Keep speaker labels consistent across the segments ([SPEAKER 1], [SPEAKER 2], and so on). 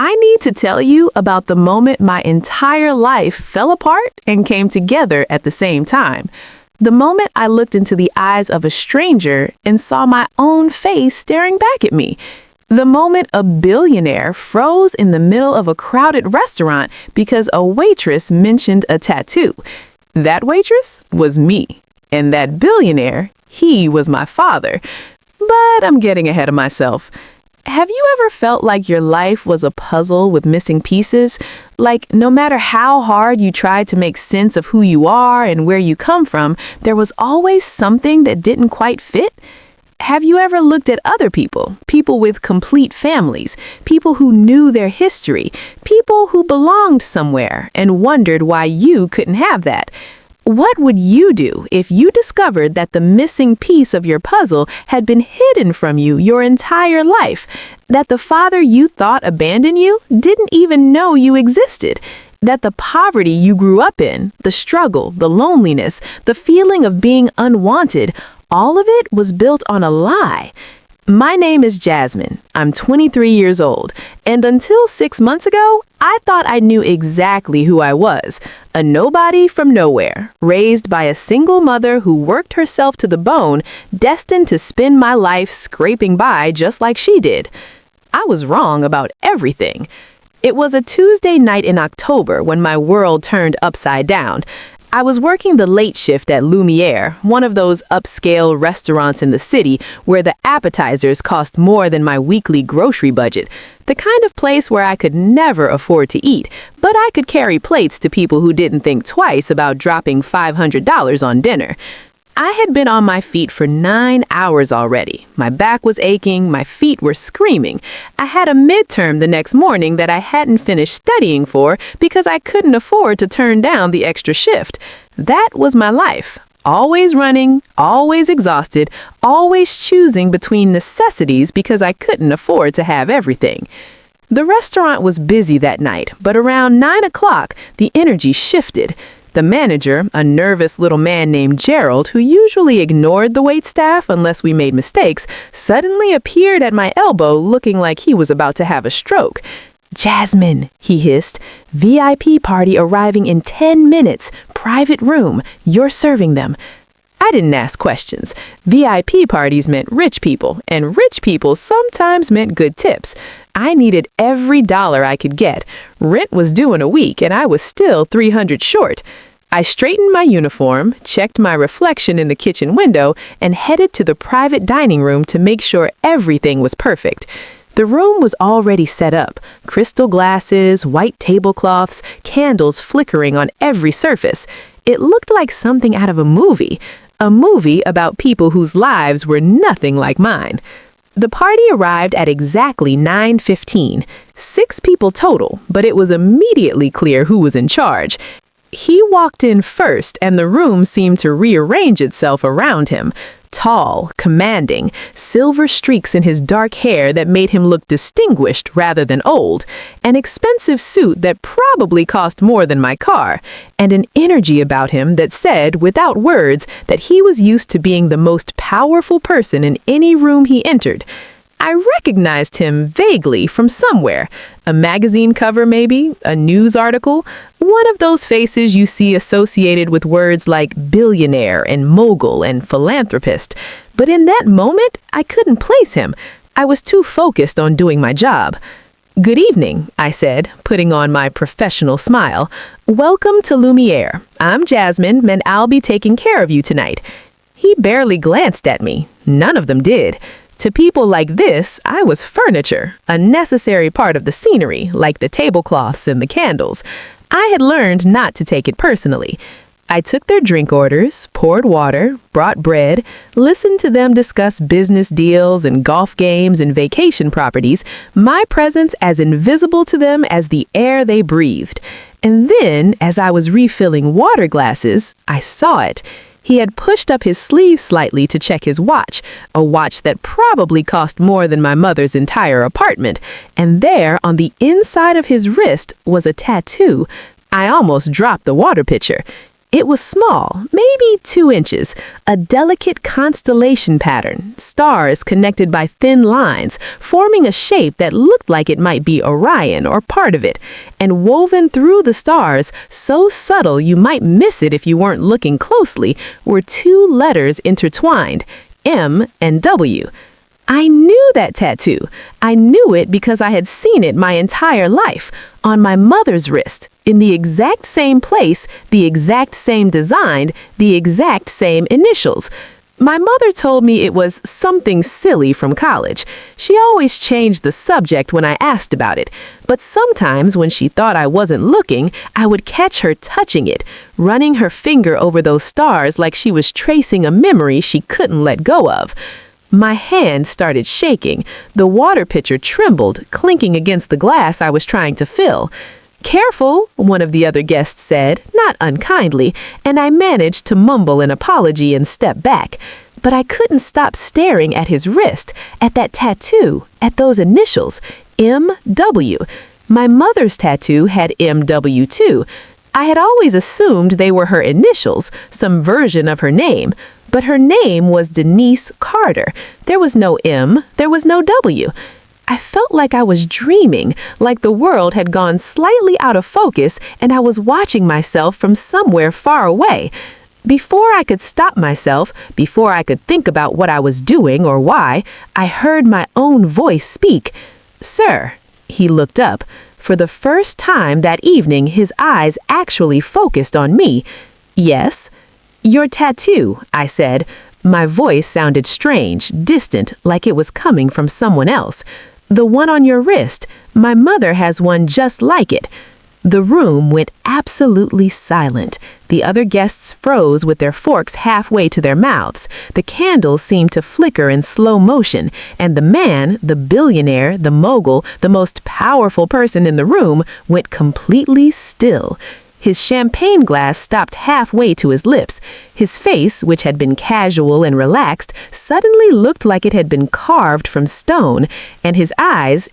[SPEAKER 1] I need to tell you about the moment my entire life fell apart and came together at the same time. The moment I looked into the eyes of a stranger and saw my own face staring back at me. The moment a billionaire froze in the middle of a crowded restaurant because a waitress mentioned a tattoo. That waitress was me, and that billionaire, he was my father. But I'm getting ahead of myself. Have you ever felt like your life was a puzzle with missing pieces? Like no matter how hard you tried to make sense of who you are and where you come from, there was always something that didn't quite fit? Have you ever looked at other people, people with complete families, people who knew their history, people who belonged somewhere, and wondered why you couldn't have that? What would you do if you discovered that the missing piece of your puzzle had been hidden from you your entire life? That the father you thought abandoned you didn't even know you existed? That the poverty you grew up in, the struggle, the loneliness, the feeling of being unwanted, all of it was built on a lie? My name is Jasmine. I'm 23 years old, and until 6 months ago, I thought I knew exactly who I was. A nobody from nowhere, raised by a single mother who worked herself to the bone, destined to spend my life scraping by just like she did. I was wrong about everything. It was a Tuesday night in October when my world turned upside down. I was working the late shift at Lumiere, one of those upscale restaurants in the city where the appetizers cost more than my weekly grocery budget. The kind of place where I could never afford to eat, but I could carry plates to people who didn't think twice about dropping $500 on dinner. I had been on my feet for 9 hours already. My back was aching, my feet were screaming. I had a midterm the next morning that I hadn't finished studying for because I couldn't afford to turn down the extra shift. That was my life. Always running, always exhausted, always choosing between necessities because I couldn't afford to have everything. The restaurant was busy that night, but around 9 o'clock, the energy shifted. The manager, a nervous little man named Gerald, who usually ignored the waitstaff unless we made mistakes, suddenly appeared at my elbow looking like he was about to have a stroke. "Jasmine," he hissed, "VIP party arriving in 10 minutes. Private room. You're serving them." I didn't ask questions. VIP parties meant rich people, and rich people sometimes meant good tips. I needed every dollar I could get. Rent was due in a week, and I was still $300 short. I straightened my uniform, checked my reflection in the kitchen window, and headed to the private dining room to make sure everything was perfect. The room was already set up. Crystal glasses, white tablecloths, candles flickering on every surface. It looked like something out of a movie about people whose lives were nothing like mine. The party arrived at exactly 9:15. 6 people total, but it was immediately clear who was in charge. He walked in first, and the room seemed to rearrange itself around him. Tall, commanding, silver streaks in his dark hair that made him look distinguished rather than old, an expensive suit that probably cost more than my car, and an energy about him that said, without words, that he was used to being the most powerful person in any room he entered. I recognized him vaguely from somewhere. A magazine cover maybe, a news article, one of those faces you see associated with words like billionaire and mogul and philanthropist. But in that moment, I couldn't place him. I was too focused on doing my job. "Good evening," I said, putting on my professional smile. "Welcome to Lumiere. I'm Jasmine, and I'll be taking care of you tonight." He barely glanced at me. None of them did. To people like this, I was furniture, a necessary part of the scenery, like the tablecloths and the candles. I had learned not to take it personally. I took their drink orders, poured water, brought bread, listened to them discuss business deals and golf games and vacation properties, my presence as invisible to them as the air they breathed. And then, as I was refilling water glasses, I saw it. He had pushed up his sleeve slightly to check his watch, a watch that probably cost more than my mother's entire apartment, and there, on the inside of his wrist, was a tattoo. I almost dropped the water pitcher. It was small, maybe 2 inches, a delicate constellation pattern, stars connected by thin lines, forming a shape that looked like it might be Orion or part of it, and woven through the stars, so subtle you might miss it if you weren't looking closely, were 2 letters intertwined, M and W. I knew that tattoo. I knew it because I had seen it my entire life, on my mother's wrist, in the exact same place, the exact same design, the exact same initials. My mother told me it was something silly from college. She always changed the subject when I asked about it, but sometimes when she thought I wasn't looking, I would catch her touching it, running her finger over those stars like she was tracing a memory she couldn't let go of. My hand started shaking. The water pitcher trembled, clinking against the glass I was trying to fill. "Careful," one of the other guests said, not unkindly, and I managed to mumble an apology and step back. But I couldn't stop staring at his wrist, at that tattoo, at those initials, M.W. My mother's tattoo had M.W. too. I had always assumed they were her initials, some version of her name. But her name was Denise Carter. There was no M, there was no W. I felt like I was dreaming, like the world had gone slightly out of focus and I was watching myself from somewhere far away. Before I could stop myself, before I could think about what I was doing or why, I heard my own voice speak. "Sir," he looked up. For the first time that evening, his eyes actually focused on me. "Yes?" "Your tattoo," I said. My voice sounded strange, distant, like it was coming from someone else. "The one on your wrist. My mother has one just like it." The room went absolutely silent. The other guests froze with their forks halfway to their mouths. The candles seemed to flicker in slow motion, and the man, the billionaire, the mogul, the most powerful person in the room, went completely still. His champagne glass stopped halfway to his lips. His face, which had been casual and relaxed, suddenly looked like it had been carved from stone, and his eyes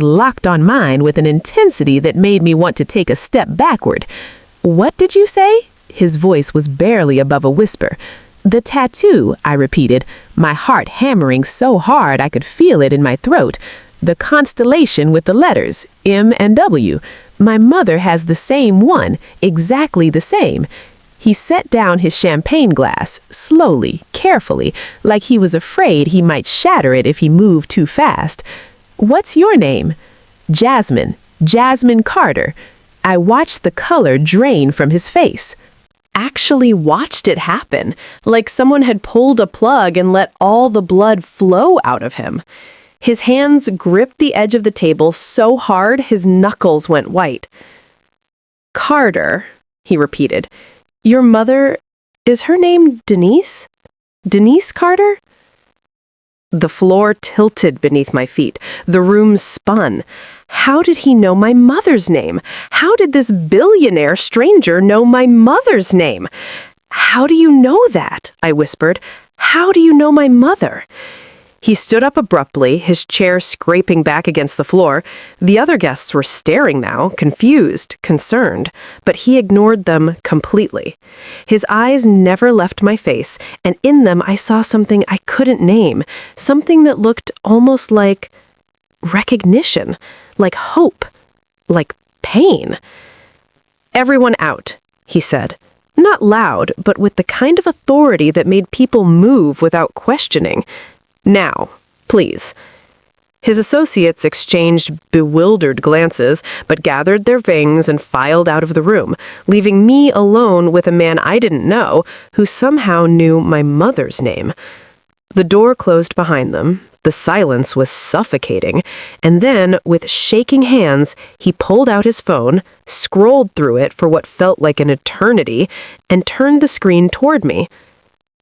[SPEAKER 1] locked on mine with an intensity that made me want to take a step backward. "What did you say?" His voice was barely above a whisper. "The tattoo," I repeated, my heart hammering so hard I could feel it in my throat. "The constellation with the letters, M and W. My mother has the same one, exactly the same." He set down his champagne glass, slowly, carefully, like he was afraid he might shatter it if he moved too fast. "What's your name?" "Jasmine. Jasmine Carter." I watched the color drain from his face. Actually watched it happen, like someone had pulled a plug and let all the blood flow out of him. His hands gripped the edge of the table so hard his knuckles went white. "Carter," he repeated. "Your mother, is her name Denise? Denise Carter?" The floor tilted beneath my feet. The room spun. How did he know my mother's name? How did this billionaire stranger know my mother's name? "How do you know that?" I whispered. "How do you know my mother?" He stood up abruptly, his chair scraping back against the floor. The other guests were staring now, confused, concerned, but he ignored them completely. His eyes never left my face, and in them I saw something I couldn't name, something that looked almost like recognition, like hope, like pain. "Everyone out," he said. Not loud, but with the kind of authority that made people move without questioning. "Now, please." His associates exchanged bewildered glances, but gathered their fangs and filed out of the room, leaving me alone with a man I didn't know, who somehow knew my mother's name. The door closed behind them. The silence was suffocating, and then, with shaking hands, he pulled out his phone, scrolled through it for what felt like an eternity, and turned the screen toward me.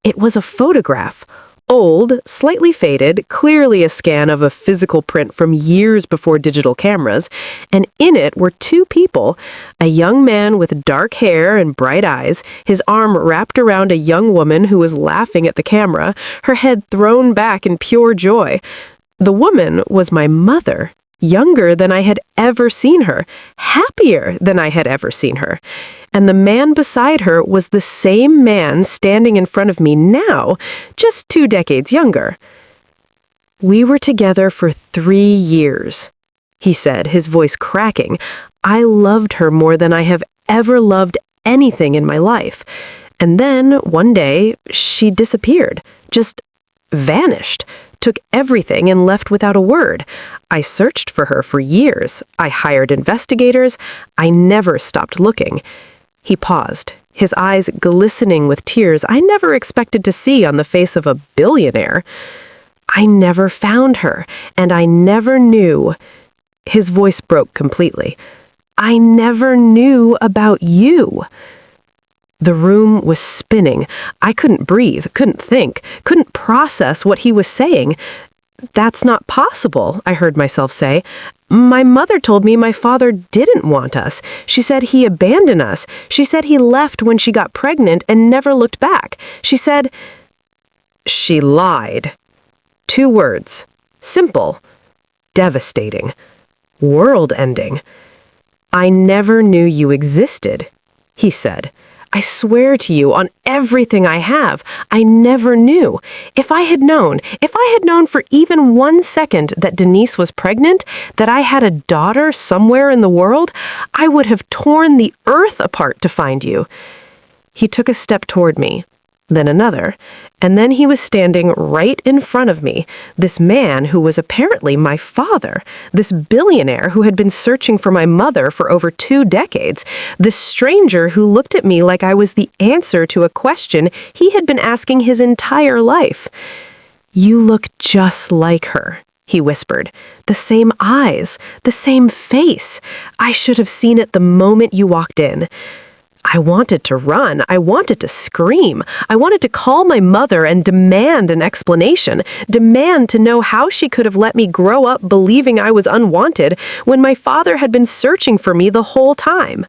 [SPEAKER 1] It was a photograph. Old, slightly faded, clearly a scan of a physical print from years before digital cameras, and in it were 2 people, a young man with dark hair and bright eyes, his arm wrapped around a young woman who was laughing at the camera, her head thrown back in pure joy. The woman was my mother,
[SPEAKER 2] younger than I had ever seen her, happier than I had ever seen her. And the man beside her was the same man standing in front of me now, just 2 decades younger. "We were together for 3 years," he said, his voice cracking. "I loved her more than I have ever loved anything in my life. And then, one day, she disappeared, just vanished, took everything and left without a word. I searched for her for years. I hired investigators. I never stopped looking." He paused, his eyes glistening with tears I never expected to see on the face of a billionaire. "I never found her, and I never knew." His voice broke completely. "I never knew about you." The room was spinning. I couldn't breathe, couldn't think, couldn't process what he was saying. "That's not possible," I heard myself say. "My mother told me my father didn't want us. She said he abandoned us. She said he left when she got pregnant and never looked back. She said—" She lied. 2 words. Simple. Devastating. World-ending. "I never knew you existed," he said. "I swear to you on everything I have, I never knew. If I had known for even 1 second that Denise was pregnant, that I had a daughter somewhere in the world, I would have torn the earth apart to find you." He took a step toward me, then another, and then he was standing right in front of me, this man who was apparently my father, this billionaire who had been searching for my mother for over 2 decades, this stranger who looked at me like I was the answer to a question he had been asking his entire life. "You look just like her," he whispered. "The same eyes, the same face. I should have seen it the moment you walked in." I wanted to run. I wanted to scream. I wanted to call my mother and demand an explanation, demand to know how she could have let me grow up believing I was unwanted when my father had been searching for me the whole time.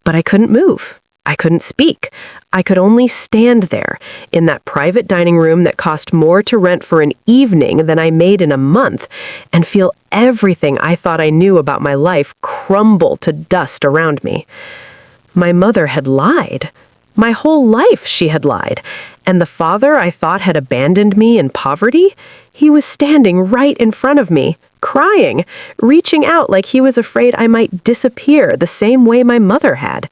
[SPEAKER 2] But I couldn't move. I couldn't speak. I could only stand there, in that private dining room that cost more to rent for an evening than I made in a month, and feel everything I thought I knew about my life crumble to dust around me. My mother had lied. My whole life she had lied. And the father I thought had abandoned me in poverty, he was standing right in front of me, crying, reaching out like he was afraid I might disappear the same way my mother had.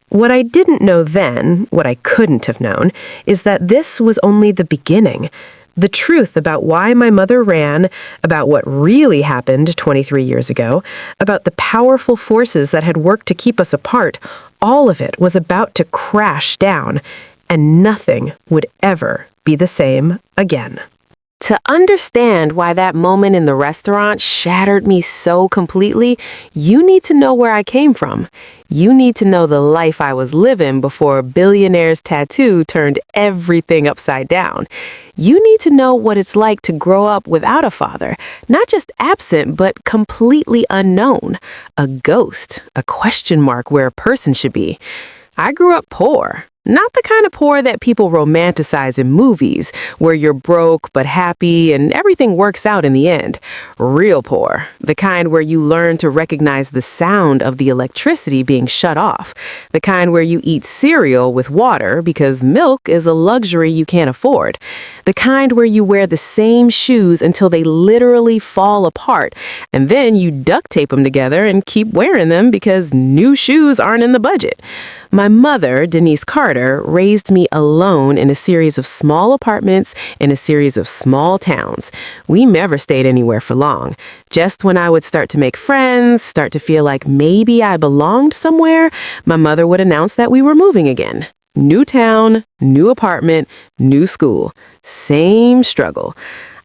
[SPEAKER 2] What I didn't know then, what I couldn't have known, is that this was only the beginning. The truth about why my mother ran, about what really happened 23 years ago, about the powerful forces that had worked to keep us apart, all of it was about to crash down, and nothing would ever be the same again. To understand why that moment in the restaurant shattered me so completely, you need to know where I came from. You need to know the life I was living before Billionaire's tattoo turned everything upside down. You need to know what it's like to grow up without a father, not just absent, but completely unknown. A ghost, a question mark where a person should be. I grew up poor. Not the kind of poor that people romanticize in movies, where you're broke but happy and everything works out in the end. Real poor, the kind where you learn to recognize the sound of the electricity being shut off. The kind where you eat cereal with water because milk is a luxury you can't afford. The kind where you wear the same shoes until they literally fall apart, and then you duct tape them together and keep wearing them because new shoes aren't in the budget. My mother, Denise Carter, raised me alone in a series of small apartments in a series of small towns. We never stayed anywhere for long. Just when I would start to make friends, start to feel like maybe I belonged somewhere, my mother would announce that we were moving again. New town, new apartment, new school. Same struggle.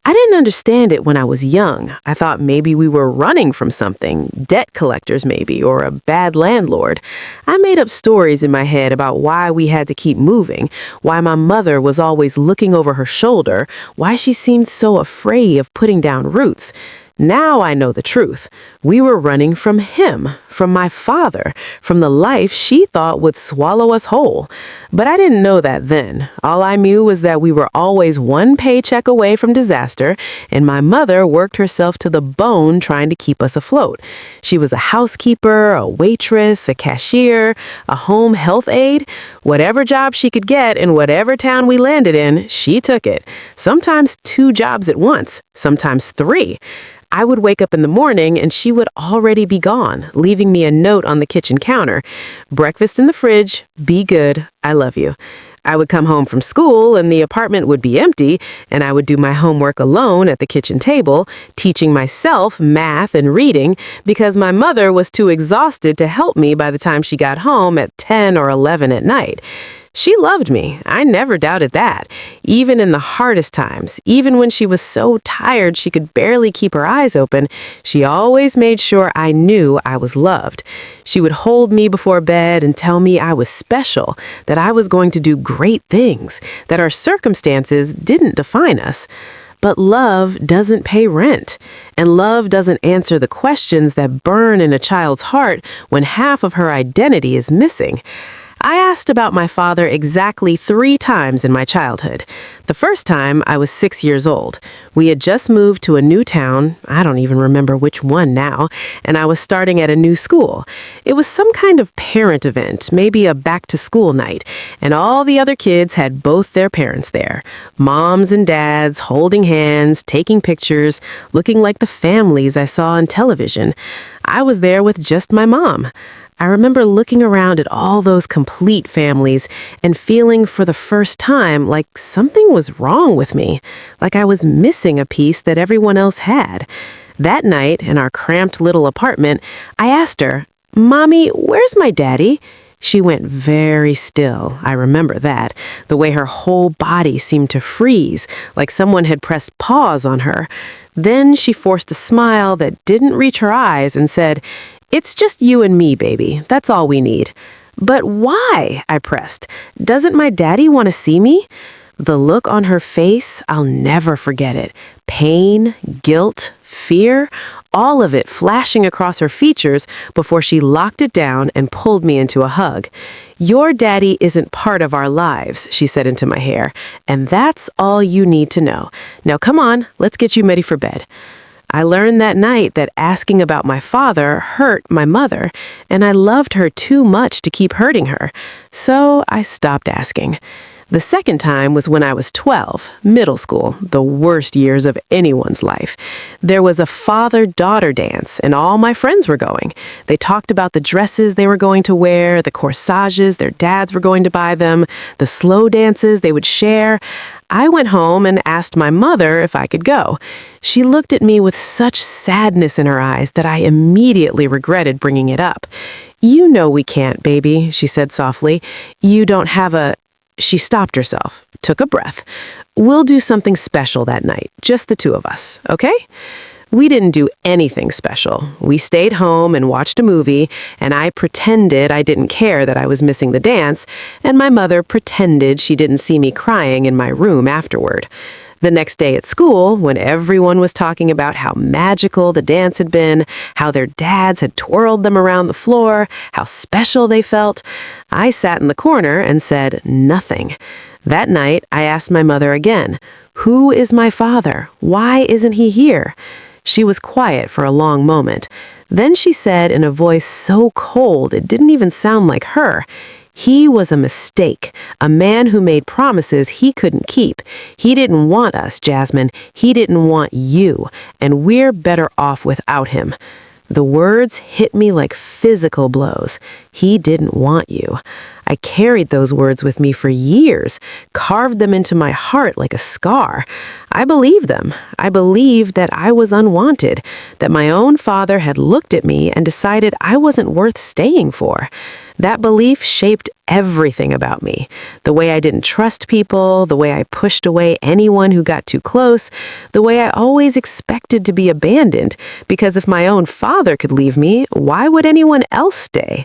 [SPEAKER 2] I didn't understand it when I was young. I thought maybe we were running from something, debt collectors maybe, or a bad landlord. I made up stories in my head about why we had to keep moving, why my mother was always looking over her shoulder, why she seemed so afraid of putting down roots. Now I know the truth. We were running from him, from my father, from the life she thought would swallow us whole. But I didn't know that then. All I knew was that we were always one paycheck away from disaster, and my mother worked herself to the bone trying to keep us afloat. She was a housekeeper, a waitress, a cashier, a home health aide. Whatever job she could get in whatever town we landed in, she took it. Sometimes 2 jobs at once, sometimes 3. I would wake up in the morning and she would already be gone, leaving me a note on the kitchen counter. Breakfast in the fridge, be good, I love you. I would come home from school and the apartment would be empty, and I would do my homework alone at the kitchen table, teaching myself math and reading because my mother was too exhausted to help me by the time she got home at 10 or 11 at night. She loved me. I never doubted that. Even in the hardest times, even when she was so tired she could barely keep her eyes open, she always made sure I knew I was loved. She would hold me before bed and tell me I was special, that I was going to do great things, that our circumstances didn't define us. But love doesn't pay rent, and love doesn't answer the questions that burn in a child's heart when half of her identity is missing. I asked about my father exactly 3 times in my childhood. The first time, I was 6 years old. We had just moved to a new town, I don't even remember which one now, and I was starting at a new school. It was some kind of parent event, maybe a back-to-school night, and all the other kids had both their parents there. Moms and dads holding hands, taking pictures, looking like the families I saw on television. I was there with just my mom. I remember looking around at all those complete families and feeling for the first time like something was wrong with me, like I was missing a piece that everyone else had. That night, in our cramped little apartment, I asked her, "Mommy, where's my daddy?" She went very still. I remember that. The way her whole body seemed to freeze, like someone had pressed pause on her. Then she forced a smile that didn't reach her eyes and said, "It's just you and me, baby. That's all we need." "But why?" I pressed. "Doesn't my daddy want to see me?" The look on her face, I'll never forget it. Pain, guilt, fear, all of it flashing across her features before she locked it down and pulled me into a hug. "Your daddy isn't part of our lives," she said into my hair, "and that's all you need to know. Now come on, let's get you ready for bed." I learned that night that asking about my father hurt my mother, and I loved her too much to keep hurting her. So I stopped asking. The second time was when I was 12, middle school, the worst years of anyone's life. There was a father-daughter dance, and all my friends were going. They talked about the dresses they were going to wear, the corsages their dads were going to buy them, the slow dances they would share. I went home and asked my mother if I could go. She looked at me with such sadness in her eyes that I immediately regretted bringing it up. "You know we can't, baby," she said softly. "You don't have a—" She stopped herself, took a breath. "We'll do something special that night, just the 2 of us, okay?" We didn't do anything special. We stayed home and watched a movie, and I pretended I didn't care that I was missing the dance, and my mother pretended she didn't see me crying in my room afterward. The next day at school, when everyone was talking about how magical the dance had been, how their dads had twirled them around the floor, how special they felt, I sat in the corner and said nothing. That night, I asked my mother again, "Who is my father? Why isn't he here?" She was quiet for a long moment. Then she said in a voice so cold it didn't even sound like her, "He was a mistake, a man who made promises he couldn't keep. He didn't want us, Jasmine. He didn't want you, and we're better off without him." The words hit me like physical blows. He didn't want you. I carried those words with me for years, carved them into my heart like a scar. I believed them. I believed that I was unwanted, that my own father had looked at me and decided I wasn't worth staying for. That belief shaped everything about me. The way I didn't trust people, the way I pushed away anyone who got too close, the way I always expected to be abandoned, because if my own father could leave me, why would anyone else stay?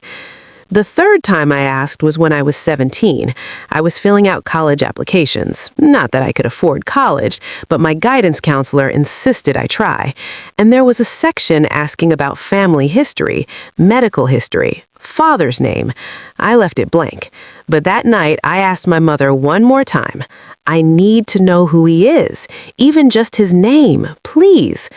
[SPEAKER 2] The third time I asked was when I was 17. I was filling out college applications. Not that I could afford college, but my guidance counselor insisted I try. And there was a section asking about family history, medical history, father's name. I left it blank. But that night, I asked my mother one more time. I need to know who he is, even just his name, please.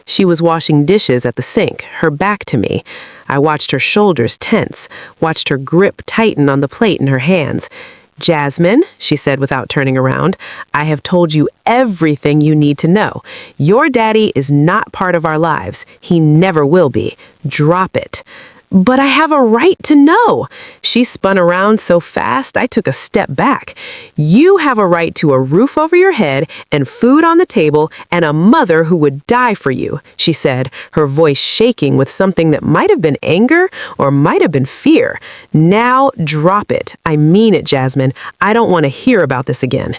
[SPEAKER 2] She was washing dishes at the sink, her back to me. I watched her shoulders tense, watched her grip tighten on the plate in her hands. Jasmine, she said without turning around, I have told you everything you need to know. Your daddy is not part of our lives. He never will be. Drop it. But I have a right to know. She spun around so fast I took a step back. You have a right to a roof over your head and food on the table and a mother who would die for you, she said, her voice shaking with something that might have been anger or might have been fear. Now drop it. I mean it, Jasmine. I don't want to hear about this again.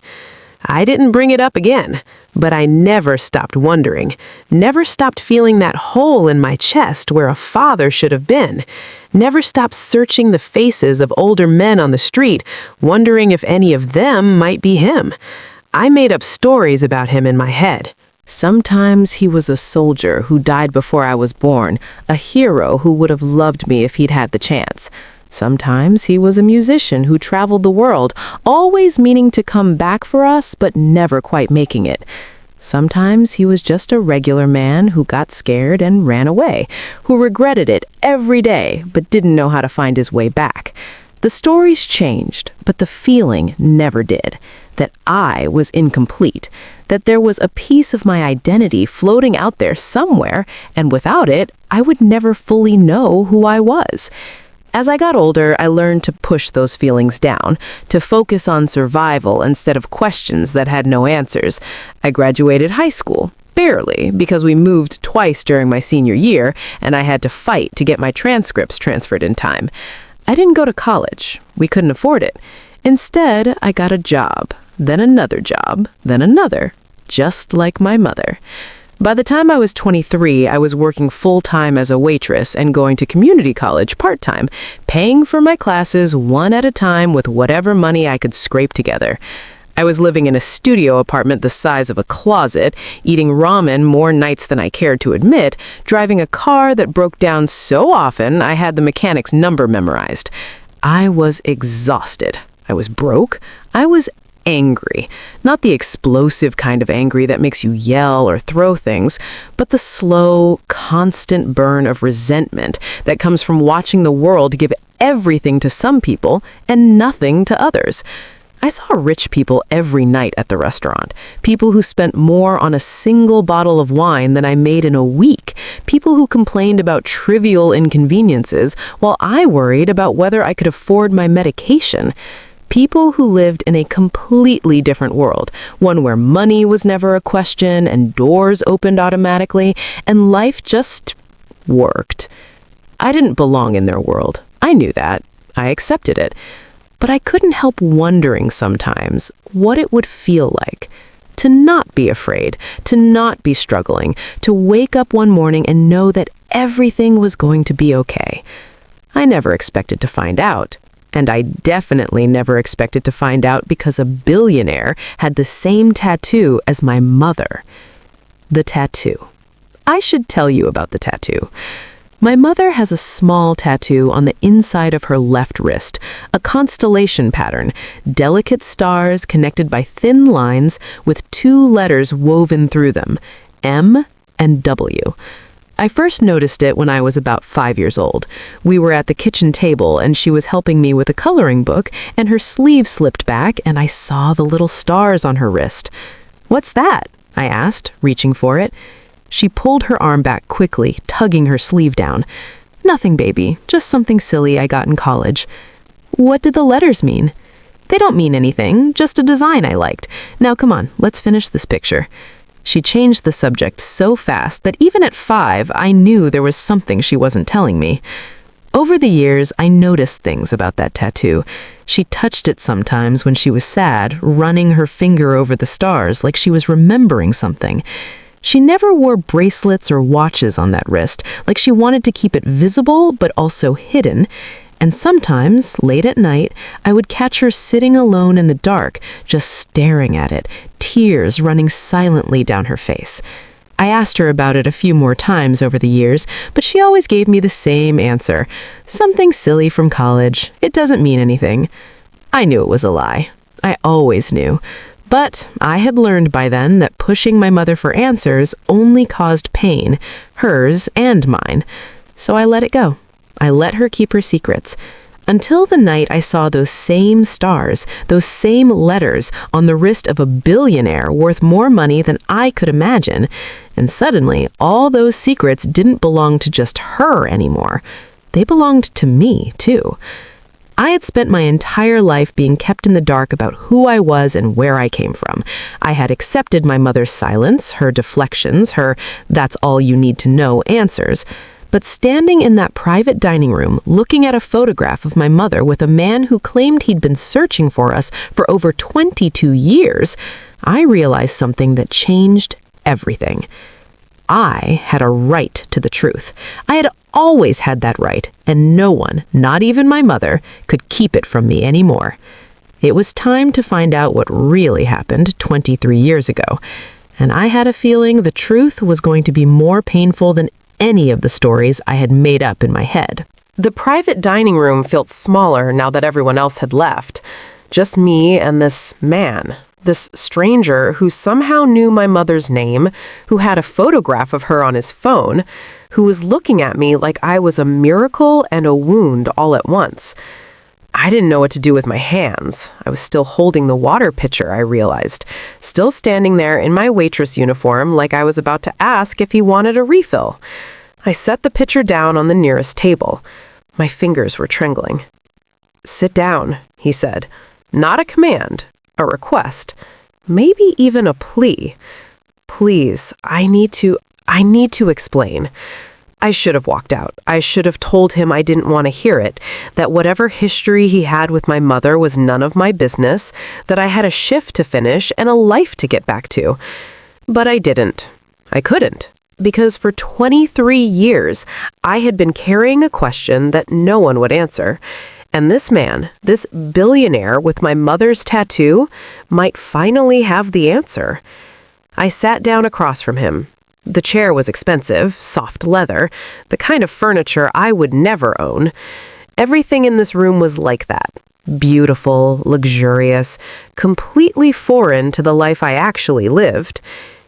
[SPEAKER 2] I didn't bring it up again, but I never stopped wondering, never stopped feeling that hole in my chest where a father should have been, never stopped searching the faces of older men on the street, wondering if any of them might be him. I made up stories about him in my head.
[SPEAKER 1] Sometimes he was a soldier who died before I was born, a hero who would have loved me if he'd had the chance. Sometimes he was a musician who traveled the world, always meaning to come back for us, but never quite making it. Sometimes he was just a regular man who got scared and ran away, who regretted it every day, but didn't know how to find his way back. The stories changed, but the feeling never did. That I was incomplete, that there was a piece of my identity floating out there somewhere, and without it, I would never fully know who I was. As I got older, I learned to push those feelings down, to focus on survival instead of questions that had no answers. I graduated high school, barely, because we moved twice during my senior year, and I had to fight to get my transcripts transferred in time. I didn't go to college. We couldn't afford it. Instead, I got a job, then another job, then another, just like my mother. By the time I was 23, I was working full-time as a waitress and going to community college part-time, paying for my classes one at a time with whatever money I could scrape together. I was living in a studio apartment the size of a closet, eating ramen more nights than I cared to admit, driving a car that broke down so often I had the mechanic's number memorized. I was exhausted. I was broke. I was angry. Not the explosive kind of angry that makes you yell or throw things, but the slow, constant burn of resentment that comes from watching the world give everything to some people and nothing to others. I saw rich people every night at the restaurant, people who spent more on a single bottle of wine than I made in a week, people who complained about trivial inconveniences while I worried about whether I could afford my medication. People who lived in a completely different world, one where money was never a question and doors opened automatically, and life just worked. I didn't belong in their world. I knew that. I accepted it. But I couldn't help wondering sometimes what it would feel like to not be afraid, to not be struggling, to wake up one morning and know that everything was going to be okay. I never expected to find out. And I definitely never expected to find out because a billionaire had the same tattoo as my mother. The tattoo. I should tell you about the tattoo. My mother has a small tattoo on the inside of her left wrist, a constellation pattern, delicate stars connected by thin lines with two letters woven through them, M and W. I first noticed it when I was about 5 years old. We were at the kitchen table and she was helping me with a coloring book and her sleeve slipped back and I saw the little stars on her wrist. "What's that?" I asked, reaching for it. She pulled her arm back quickly, tugging her sleeve down. "Nothing, baby, just something silly I got in college." "What did the letters mean?" "They don't mean anything, just a design I liked. Now come on, let's finish this picture." She changed the subject so fast that even at 5, I knew there was something she wasn't telling me. Over the years, I noticed things about that tattoo. She touched it sometimes when she was sad, running her finger over the stars like she was remembering something. She never wore bracelets or watches on that wrist, like she wanted to keep it visible but also hidden.
[SPEAKER 2] And sometimes, late at night, I would catch her sitting alone in the dark, just staring at it, tears running silently down her face. I asked her about it a few more times over the years, but she always gave me the same answer. Something silly from college. It doesn't mean anything. I knew it was a lie. I always knew. But I had learned by then that pushing my mother for answers only caused pain, hers and mine. So I let it go. I let her keep her secrets. Until the night I saw those same stars, those same letters on the wrist of a billionaire worth more money than I could imagine. And suddenly, all those secrets didn't belong to just her anymore. They belonged to me, too. I had spent my entire life being kept in the dark about who I was and where I came from. I had accepted my mother's silence, her deflections, her "that's all you need to know" answers. But standing in that private dining room, looking at a photograph of my mother with a man who claimed he'd been searching for us for over 22 years, I realized something that changed everything. I had a right to the truth. I had always had that right, and no one, not even my mother, could keep it from me anymore. It was time to find out what really happened 23 years ago, and I had a feeling the truth was going to be more painful than any of the stories I had made up in my head. The private dining room felt smaller now that everyone else had left. Just me and this man, this stranger who somehow knew my mother's name, who had a photograph of her on his phone, who was looking at me like I was a miracle and a wound all at once. I didn't know what to do with my hands. I was still holding the water pitcher, I realized, still standing there in my waitress uniform like I was about to ask if he wanted a refill. I set the pitcher down on the nearest table. My fingers were trembling. "Sit down," he said. Not a command, a request, maybe even a plea. "Please, I need to explain." I should have walked out. I should have told him I didn't want to hear it, that whatever history he had with my mother was none of my business, that I had a shift to finish and a life to get back to. But I didn't. I couldn't. Because for 23 years, I had been carrying a question that no one would answer. And this man, this billionaire with my mother's tattoo, might finally have the answer. I sat down across from him. The chair was expensive, soft leather, the kind of furniture I would never own. Everything in this room was like that. Beautiful, luxurious, completely foreign to the life I actually lived.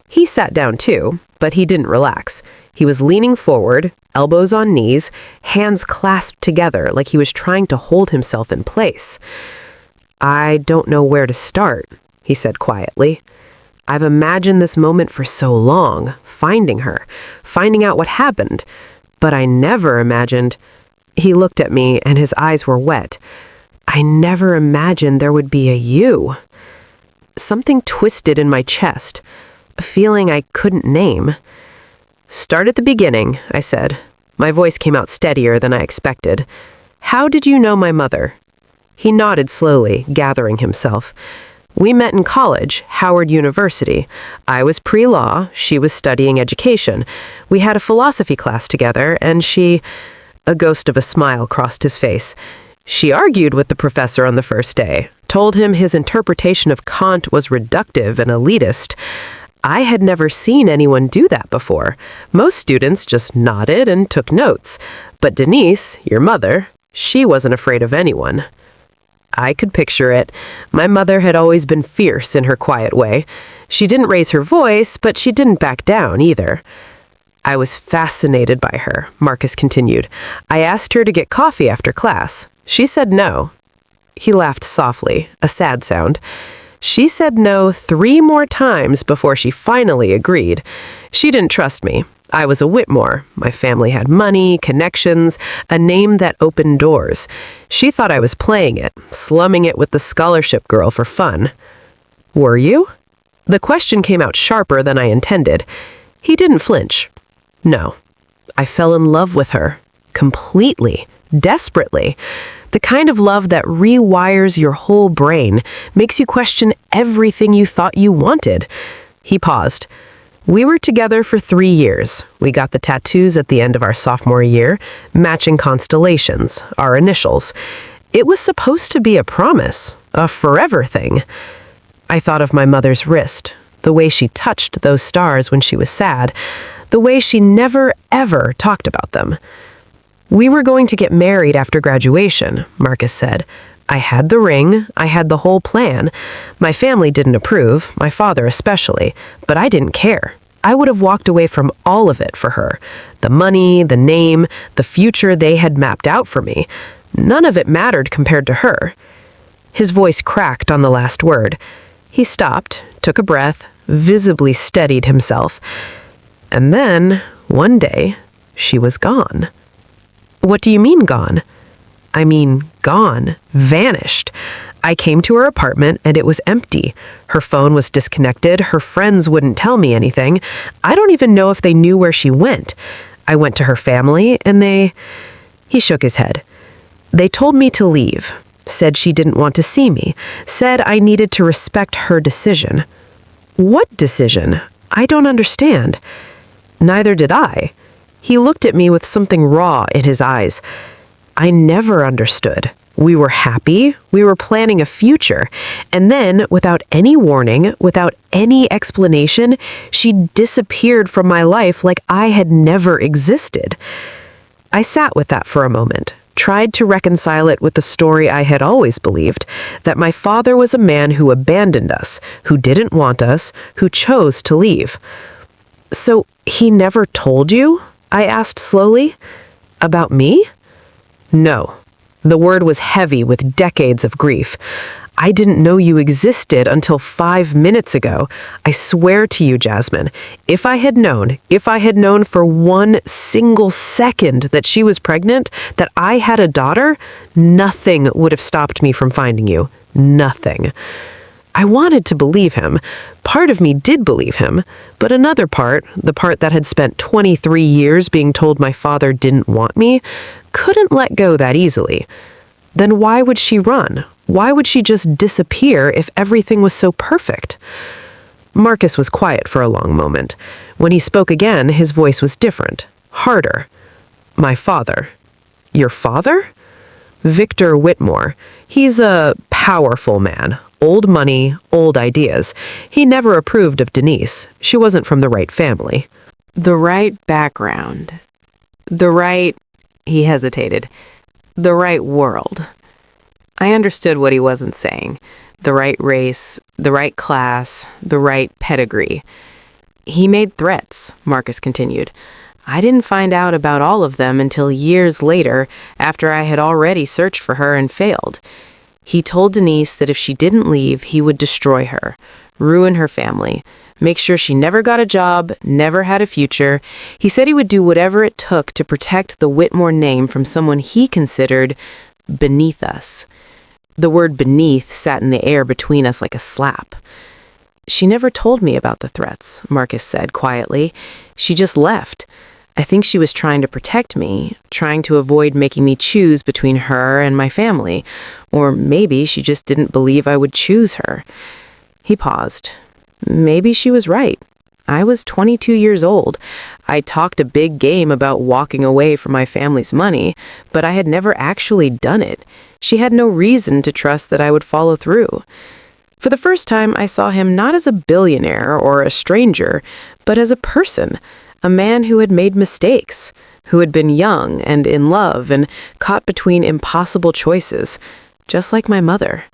[SPEAKER 2] He sat down too, but he didn't relax. He was leaning forward, elbows on knees, hands clasped together like he was trying to hold himself in place. "I don't know where to start," he said quietly. "I've imagined this moment for so long, finding her, finding out what happened, but I never imagined—" He looked at me and his eyes were wet. "I never imagined there would be a you." Something twisted in my chest, a feeling I couldn't name. "Start at the beginning," I said. My voice came out steadier than I expected. "How did you know my mother?" He nodded slowly, gathering himself. "We met in college, Howard University. I was pre-law, she was studying education. We had a philosophy class together, and she—" A ghost of a smile crossed his face. "She argued with the professor on the first day, told him his interpretation of Kant was reductive and elitist. I had never seen anyone do that before. Most students just nodded and took notes. But Denise, your mother, she wasn't afraid of anyone." I could picture it. My mother had always been fierce in her quiet way. She didn't raise her voice, but she didn't back down either. "I was fascinated by her," Marcus continued. "I asked her to get coffee after class. She said no." He laughed softly, a sad sound. "She said no 3 more times before she finally agreed. She didn't trust me. I was a Whitmore. My family had money, connections, a name that opened doors. She thought I was playing it, slumming it with the scholarship girl for fun." "Were you?" The question came out sharper than I intended. He didn't flinch. "No. I fell in love with her. Completely. Desperately. The kind of love that rewires your whole brain, makes you question everything you thought you wanted." He paused. We were together for 3 years. We got the tattoos at the end of our sophomore year, matching constellations, our initials. It was supposed to be a promise, a forever thing. I thought of my mother's wrist, the way she touched those stars when she was sad, the way she never, ever talked about them. We were going to get married after graduation, Marcus said. I had the ring, I had the whole plan. My family didn't approve, my father especially, but I didn't care. I would have walked away from all of it for her. The money, the name, the future they had mapped out for me. None of it mattered compared to her. His voice cracked on the last word. He stopped, took a breath, visibly steadied himself. And then, one day, she was gone. What do you mean gone? I mean, gone, vanished. I came to her apartment and it was empty. Her phone was disconnected, her friends wouldn't tell me anything. I don't even know if they knew where she went. I went to her family and He shook his head. They told me to leave, said she didn't want to see me, said I needed to respect her decision. What decision? I don't understand. Neither did I. He looked at me with something raw in his eyes. I never understood. We were happy, we were planning a future, and then, without any warning, without any explanation, she disappeared from my life like I had never existed. I sat with that for a moment, tried to reconcile it with the story I had always believed, that my father was a man who abandoned us, who didn't want us, who chose to leave. So, he never told you? I asked slowly. About me? No. The word was heavy with decades of grief. I didn't know you existed until 5 minutes ago. I swear to you, Jasmine, if I had known for one single second that she was pregnant, that I had a daughter, nothing would have stopped me from finding you. Nothing. I wanted to believe him. Part of me did believe him, but another part, the part that had spent 23 years being told my father didn't want me, couldn't let go that easily. Then why would she run? Why would she just disappear if everything was so perfect? Marcus was quiet for a long moment. When he spoke again, his voice was different, harder. My father. Your father? Victor Whitmore. He's a powerful man. Old money, old ideas. He never approved of Denise. She wasn't from the right family.
[SPEAKER 1] The right background. He hesitated. The right world. I understood what he wasn't saying. The right race, the right class, the right pedigree. He made threats, Marcus continued. I didn't find out about all of them until years later, after I had already searched for her and failed. He told Denise that if she didn't leave, he would destroy her, ruin her family, make sure she never got a job, never had a future. He said he would do whatever it took to protect the Whitmore name from someone he considered beneath us. The word beneath sat in the air between us like a slap. She never told me about the threats, Marcus said quietly. She just left. I think she was trying to protect me, trying to avoid making me choose between her and my family, or maybe she just didn't believe I would choose her. He paused. Maybe she was right. I was 22 years old. I talked a big game about walking away from my family's money, but I had never actually done it. She had no reason to trust that I would follow through. For the first time, I saw him not as a billionaire or a stranger, but as a person, a man who had made mistakes, who had been young and in love and caught between impossible choices, just like my mother.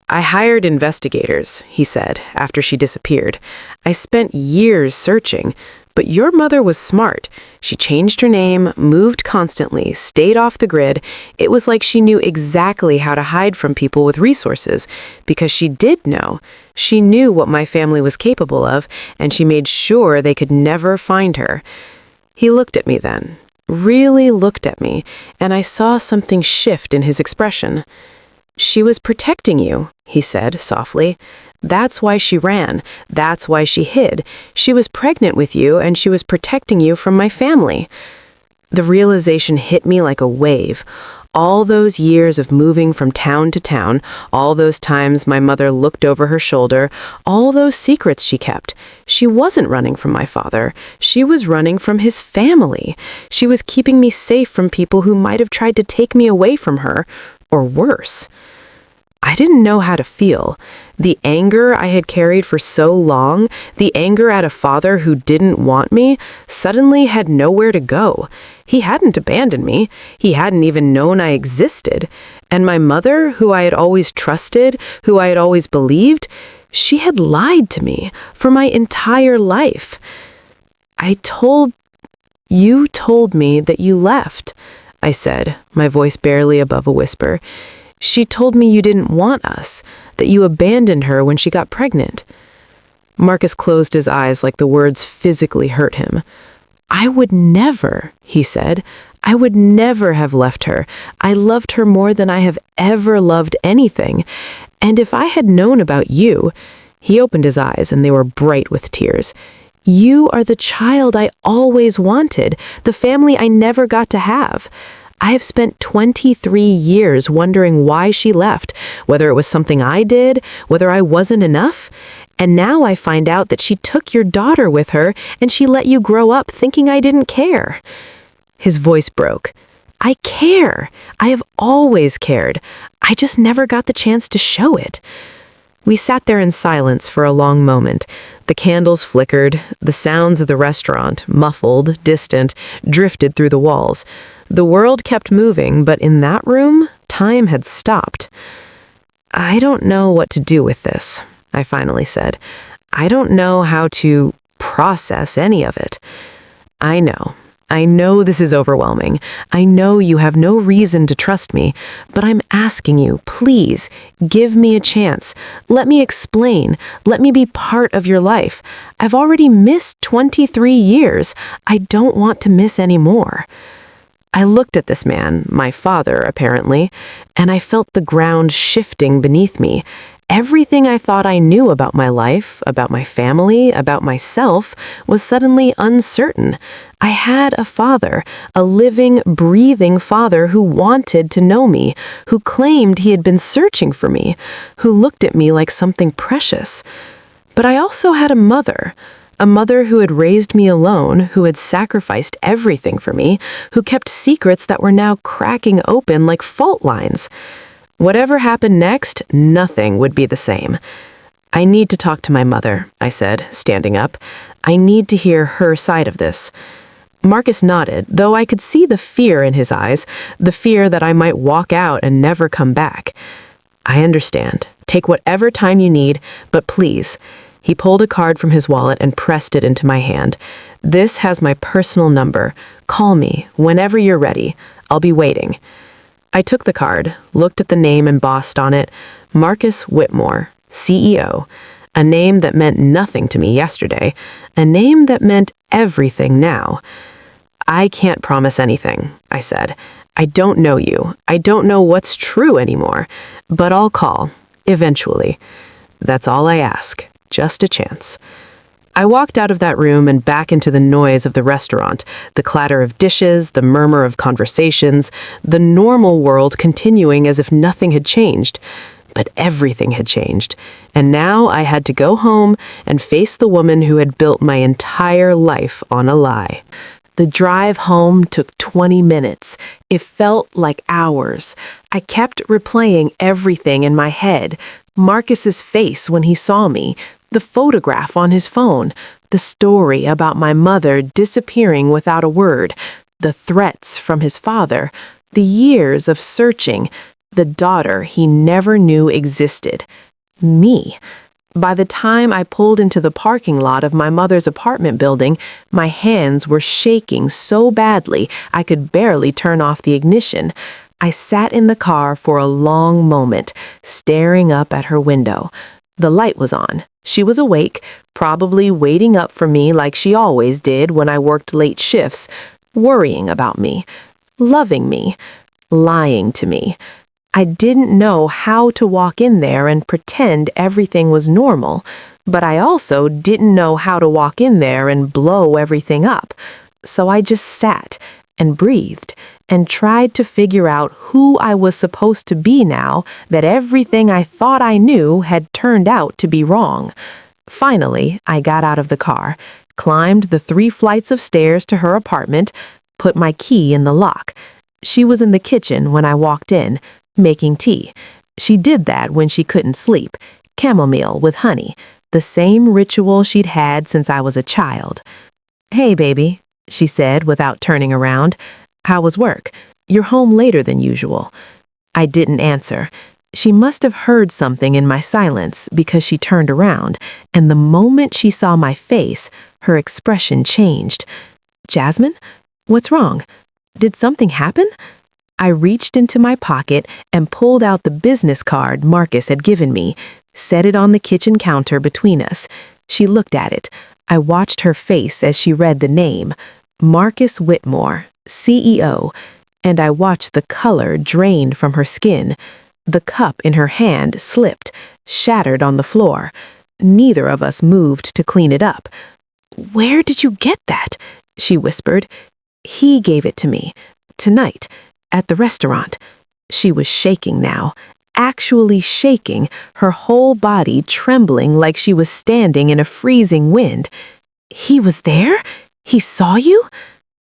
[SPEAKER 1] I hired investigators, he said, after she disappeared. I spent years searching, but your mother was smart. She changed her name, moved constantly, stayed off the grid. It was like she knew exactly how to hide from people with resources, because she did know. She knew what my family was capable of, and she made sure they could never find her. He looked at me then, really looked at me, and I saw something shift in his expression. She was protecting you, he said softly. That's why she ran. That's why she hid. She was pregnant with you, and she was protecting you from my family. The realization hit me like a wave.
[SPEAKER 2] All those years of moving from town to town, all those times my mother looked over her shoulder, all those secrets she kept. She wasn't running from my father. She was running from his family. She was keeping me safe from people who might have tried to take me away from her, or worse. I didn't know how to feel. The anger I had carried for so long, the anger at a father who didn't want me, suddenly had nowhere to go. He hadn't abandoned me. He hadn't even known I existed. And my mother, who I had always trusted, who I had always believed, she had lied to me for my entire life. You told me that you left, I said, my voice barely above a whisper. She told me you didn't want us, that you abandoned her when she got pregnant. Marcus closed his eyes like the words physically hurt him. I would never, he said. I would never have left her. I loved her more than I have ever loved anything. And if I had known about you, he opened his eyes and they were bright with tears. You are the child I always wanted, the family I never got to have. I have spent 23 years wondering why she left, whether it was something I did, whether I wasn't enough. And now I find out that she took your daughter with her and she let you grow up thinking I didn't care. His voice broke. I care. I have always cared. I just never got the chance to show it. We sat there in silence for a long moment. The candles flickered. The sounds of the restaurant, muffled, distant, drifted through the walls. The world kept moving, but in that room, time had stopped. I don't know what to do with this, I finally said. I don't know how to process any of it. I know this is overwhelming. I know you have no reason to trust me, but I'm asking you, please, give me a chance. Let me explain. Let me be part of your life. I've already missed 23 years. I don't want to miss any more. I looked at this man, my father, apparently, and I felt the ground shifting beneath me. Everything I thought I knew about my life, about my family, about myself, was suddenly uncertain. I had a father, a living, breathing father who wanted to know me, who claimed he had been searching for me, who looked at me like something precious. But I also had a mother who had raised me alone, who had sacrificed everything for me, who kept secrets that were now cracking open like fault lines. Whatever happened next, nothing would be the same. I need to talk to my mother, I said, standing up. I need to hear her side of this. Marcus nodded, though I could see the fear in his eyes, the fear that I might walk out and never come back. I understand. Take whatever time you need, but please. He pulled a card from his wallet and pressed it into my hand. This has my personal number. Call me whenever you're ready. I'll be waiting. I took the card, looked at the name embossed on it, Marcus Whitmore, CEO, a name that meant nothing to me yesterday, a name that meant everything now. I can't promise anything, I said. I don't know you. I don't know what's true anymore, but I'll call, eventually. That's all I ask, just a chance. I walked out of that room and back into the noise of the restaurant, the clatter of dishes, the murmur of conversations, the normal world continuing as if nothing had changed. But everything had changed, and now I had to go home and face the woman who had built my entire life on a lie.
[SPEAKER 1] The drive home took 20 minutes. It felt like hours. I kept replaying everything in my head. Marcus's face when he saw me, the photograph on his phone, the story about my mother disappearing without a word, the threats from his father, the years of searching, the daughter he never knew existed. Me. By the time I pulled into the parking lot of my mother's apartment building, my hands were shaking so badly I could barely turn off the ignition. I sat in the car for a long moment, staring up at her window. The light was on. She was awake, probably waiting up for me like she always did when I worked late shifts, worrying about me, loving me, lying to me. I didn't know how to walk in there and pretend everything was normal, but I also didn't know how to walk in there and blow everything up. So I just sat,
[SPEAKER 2] and breathed and tried to figure out who I was supposed to be now that everything I thought I knew had turned out to be wrong. Finally, I got out of the car, climbed the 3 flights of stairs to her apartment, put my key in the lock. She was in the kitchen when I walked in, making tea. She did that when she couldn't sleep, chamomile with honey, the same ritual she'd had since I was a child. "Hey, baby," she said without turning around. "How was work? You're home later than usual." I didn't answer. She must have heard something in my silence because she turned around, and the moment she saw my face, her expression changed. "Jasmine? What's wrong? Did something happen?" I reached into my pocket and pulled out the business card Marcus had given me, set it on the kitchen counter between us. She looked at it. I watched her face as she read the name, Marcus Whitmore, CEO, and I watched the color drain from her skin. The cup in her hand slipped, shattered on the floor. Neither of us moved to clean it up. "Where did you get that?" she whispered. "He gave it to me. Tonight, at the restaurant." She was shaking now, actually shaking, her whole body trembling like she was standing in a freezing wind. "He was there? He saw you?"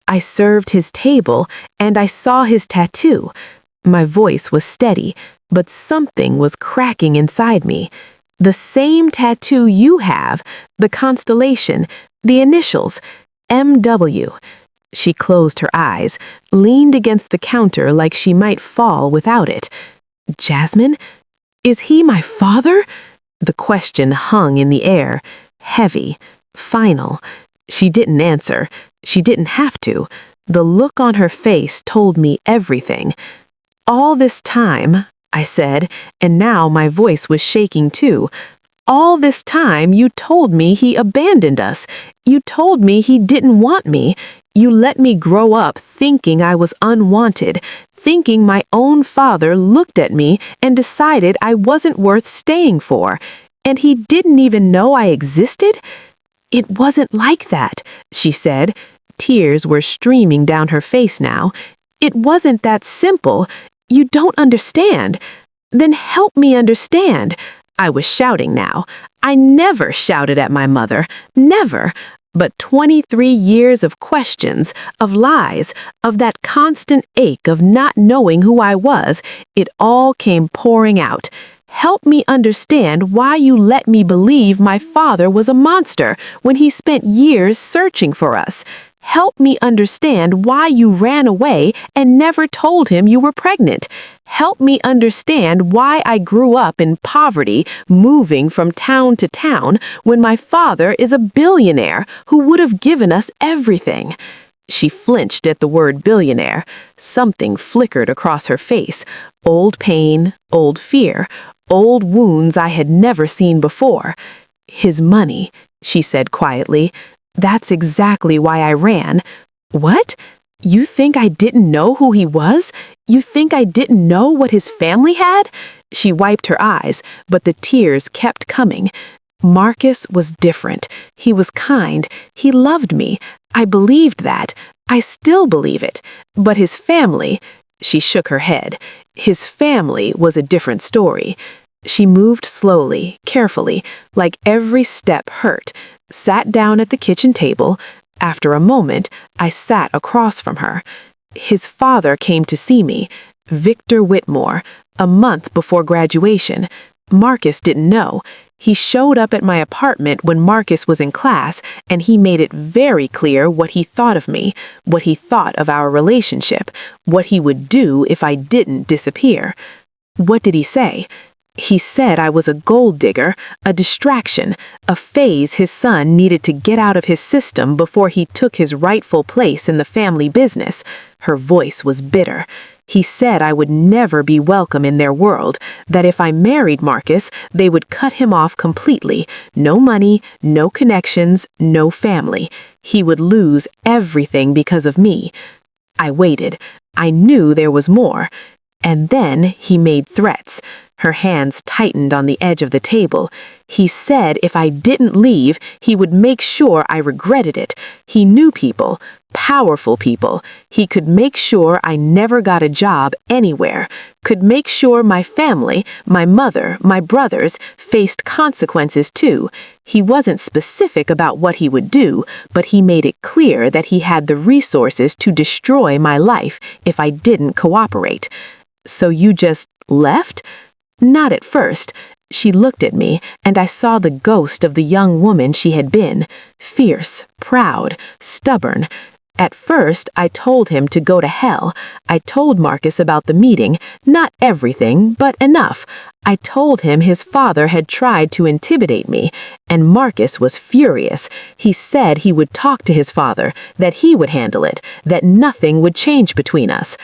[SPEAKER 2] I served his table, and I saw his tattoo. My voice was steady, but something was cracking inside me. "The same tattoo you have, the constellation, the initials, MW. She closed her eyes, leaned against the counter like she might fall without it. "Jasmine? Is he my father?" The question hung in the air, heavy, final. She didn't answer. She didn't have to. The look on her face told me everything. "All this time," I said, and now my voice was shaking too. "All this time you told me he abandoned us. You told me he didn't want me. You let me grow up thinking I was unwanted, thinking my own father looked at me and decided I wasn't worth staying for. And he didn't even know I existed?" "It wasn't like that," she said. Tears were streaming down her face now. "It wasn't that simple. You don't understand." "Then help me understand." I was shouting now. I never shouted at my mother, never. But 23 years of questions, of lies, of that constant ache of not knowing who I was, it all came pouring out. "Help me understand why you let me believe my father was a monster when he spent years searching for us. Help me understand why you ran away and never told him you were pregnant. Help me understand why I grew up in poverty, moving from town to town, when my father is a billionaire who would have given us everything." She flinched at the word billionaire. Something flickered across her face. Old pain, old fear, old wounds I had never seen before. "His money," she said quietly. "That's exactly why I ran." "What? You think I didn't know who he was? You think I didn't know what his family had?" She wiped her eyes, but the tears kept coming. "Marcus was different. He was kind. He loved me. I believed that. I still believe it. But his family," she shook her head, "his family was a different story." She moved slowly, carefully, like every step hurt, sat down at the kitchen table. After a moment, I sat across from her. "His father came to see me, Victor Whitmore, a month before graduation. Marcus didn't know. He showed up at my apartment when Marcus was in class, and he made it very clear what he thought of me, what he thought of our relationship, what he would do if I didn't disappear." "What did he say?" "He said I was a gold digger, a distraction, a phase his son needed to get out of his system before he took his rightful place in the family business." Her voice was bitter. "He said I would never be welcome in their world, that if I married Marcus, they would cut him off completely. No money, no connections, no family. He would lose everything because of me." I waited. I knew there was more. And then he made threats. Her hands tightened on the edge of the table. He said if I didn't leave, he would make sure I regretted it. He knew people, powerful people. He could make sure I never got a job anywhere, could make sure my family, my mother, my brothers, faced consequences too. He wasn't specific about what he would do, but he made it clear that he had the resources to destroy my life if I didn't cooperate. So you just left? Not at first. She looked at me, and I saw the ghost of the young woman she had been, fierce, proud, stubborn. At first, I told him to go to hell. I told Marcus about the meeting, not everything, but enough. I told him his father had tried to intimidate me, and Marcus was furious. He said he would talk to his father, that he would handle it, that nothing would change between us.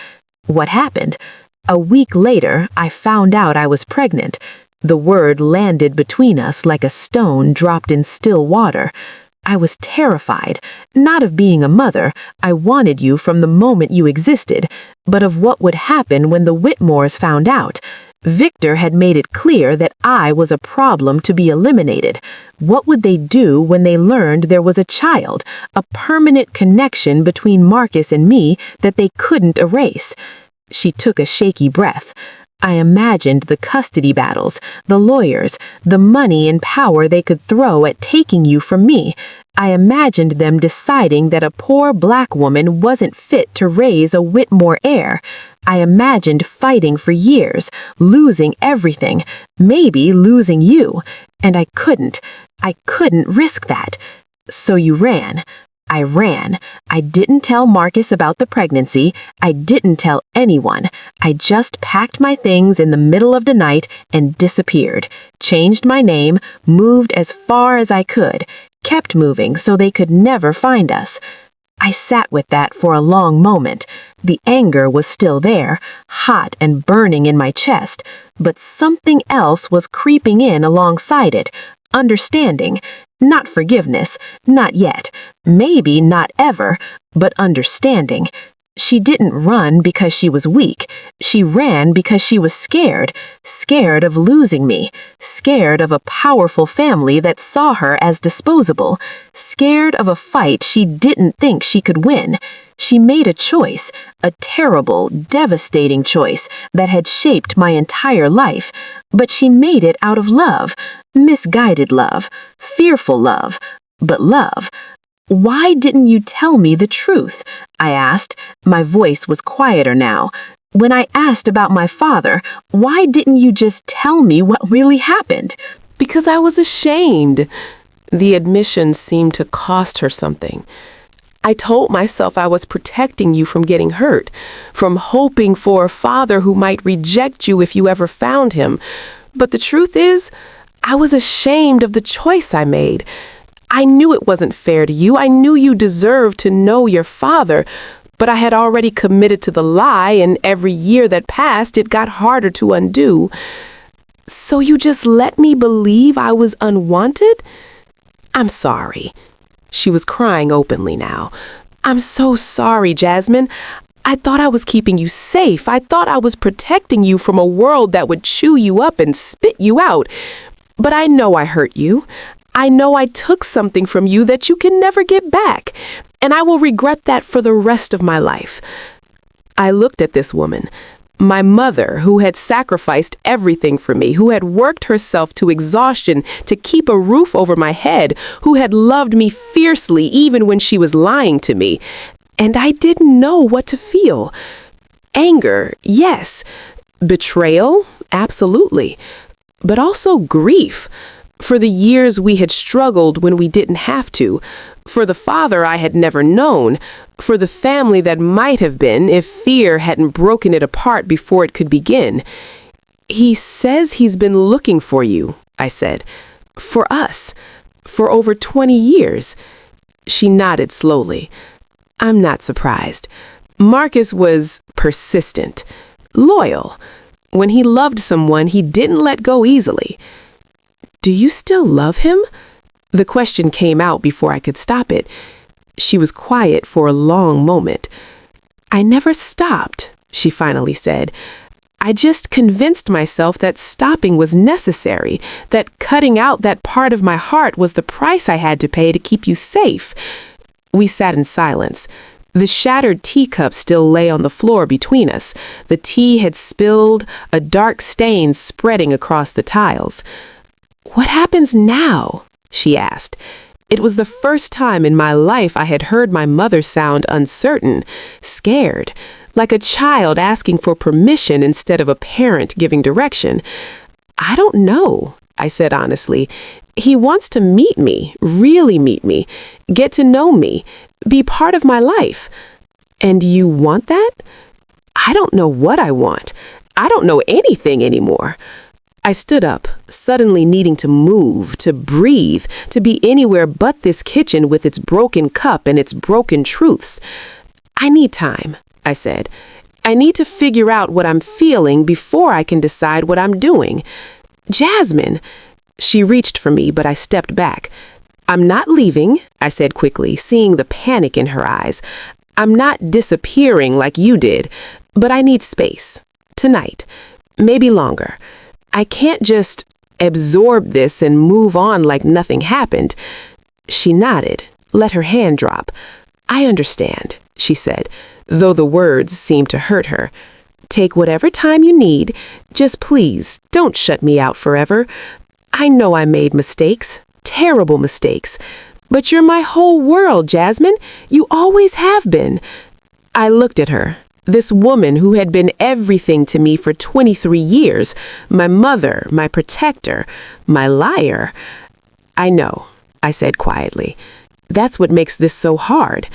[SPEAKER 2] What happened? A week later, I found out I was pregnant. The word landed between us like a stone dropped in still water. I was terrified, not of being a mother. I wanted you from the moment you existed, but of what would happen when the Whitmores found out. Victor had made it clear that I was a problem to be eliminated. What would they do when they learned there was a child, a permanent connection between Marcus and me that they couldn't erase? She took a shaky breath. I imagined the custody battles, the lawyers, the money and power they could throw at taking you from me. I imagined them deciding that a poor black woman wasn't fit to raise a Whitmore heir. I imagined fighting for years, losing everything, maybe losing you. And I couldn't risk that. So you ran. I ran. I didn't tell Marcus about the pregnancy. I didn't tell anyone. I just packed my things in the middle of the night and disappeared. Changed my name, moved as far as I could, kept moving so they could never find us. I sat with that for a long moment. The anger was still there, hot and burning in my chest, but something else was creeping in alongside it. Understanding. Not forgiveness, not yet, maybe not ever, but understanding. She didn't run because she was weak. She ran because she was scared of losing me, scared of a powerful family that saw her as disposable, scared of a fight she didn't think she could win. She made a choice, a terrible, devastating choice that had shaped my entire life, but she made it out of love, misguided love, fearful love, but love. Why didn't you tell me the truth? I asked. My voice was quieter now. When I asked about my father, why didn't you just tell me what really happened?
[SPEAKER 3] Because I was ashamed. The admission seemed to cost her something. I told myself I was protecting you from getting hurt, from hoping for a father who might reject you if you ever found him. But the truth is, I was ashamed of the choice I made. I knew it wasn't fair to you. I knew you deserved to know your father, but I had already committed to the lie, and every year that passed, it got harder to undo. So you just let me believe I was unwanted? I'm sorry. She was crying openly now. I'm so sorry, Jasmine. I thought I was keeping you safe. I thought I was protecting you from a world that would chew you up and spit you out. But I know I hurt you. I know I took something from you that you can never get back, and I will regret that for the rest of my life. I looked at this woman, my mother, who had sacrificed everything for me, who had worked herself to exhaustion to keep a roof over my head, who had loved me fiercely even when she was lying to me, and I didn't know what to feel. Anger, yes. Betrayal, absolutely. But also grief. For the years we had struggled when we didn't have to, for the father I had never known, for the family that might have been if fear hadn't broken it apart before it could begin. He says he's been looking for you, I said. For us. For over 20 years. She nodded slowly. I'm not surprised. Marcus was persistent, loyal. When he loved someone, he didn't let go easily. Do you still love him? The question came out before I could stop it. She was quiet for a long moment. I never stopped, she finally said. I just convinced myself that stopping was necessary, that cutting out that part of my heart was the price I had to pay to keep you safe. We sat in silence. The shattered teacup still lay on the floor between us. The tea had spilled, a dark stain spreading across the tiles. "What happens now?" she asked. It was the first time in my life I had heard my mother sound uncertain, scared, like a child asking for permission instead of a parent giving direction. "I don't know," I said honestly. "He wants to meet me, really meet me, get to know me, be part of my life." "And you want that?" "I don't know what I want. I don't know anything anymore." I stood up, suddenly needing to move, to breathe, to be anywhere but this kitchen with its broken cup and its broken truths. "I need time," I said. "I need to figure out what I'm feeling before I can decide what I'm doing." "Jasmine!" She reached for me, but I stepped back. "I'm not leaving," I said quickly, seeing the panic in her eyes. "I'm not disappearing like you did, but I need space. Tonight. Maybe longer. I can't just absorb this and move on like nothing happened." She nodded, let her hand drop. "I understand," she said, though the words seemed to hurt her. "Take whatever time you need. Just please, don't shut me out forever. I know I made mistakes, terrible mistakes. But you're my whole world, Jasmine. You always have been." I looked at her. This woman who had been everything to me for 23 years, my mother, my protector, my liar. "I know," I said quietly. "That's what makes this so hard."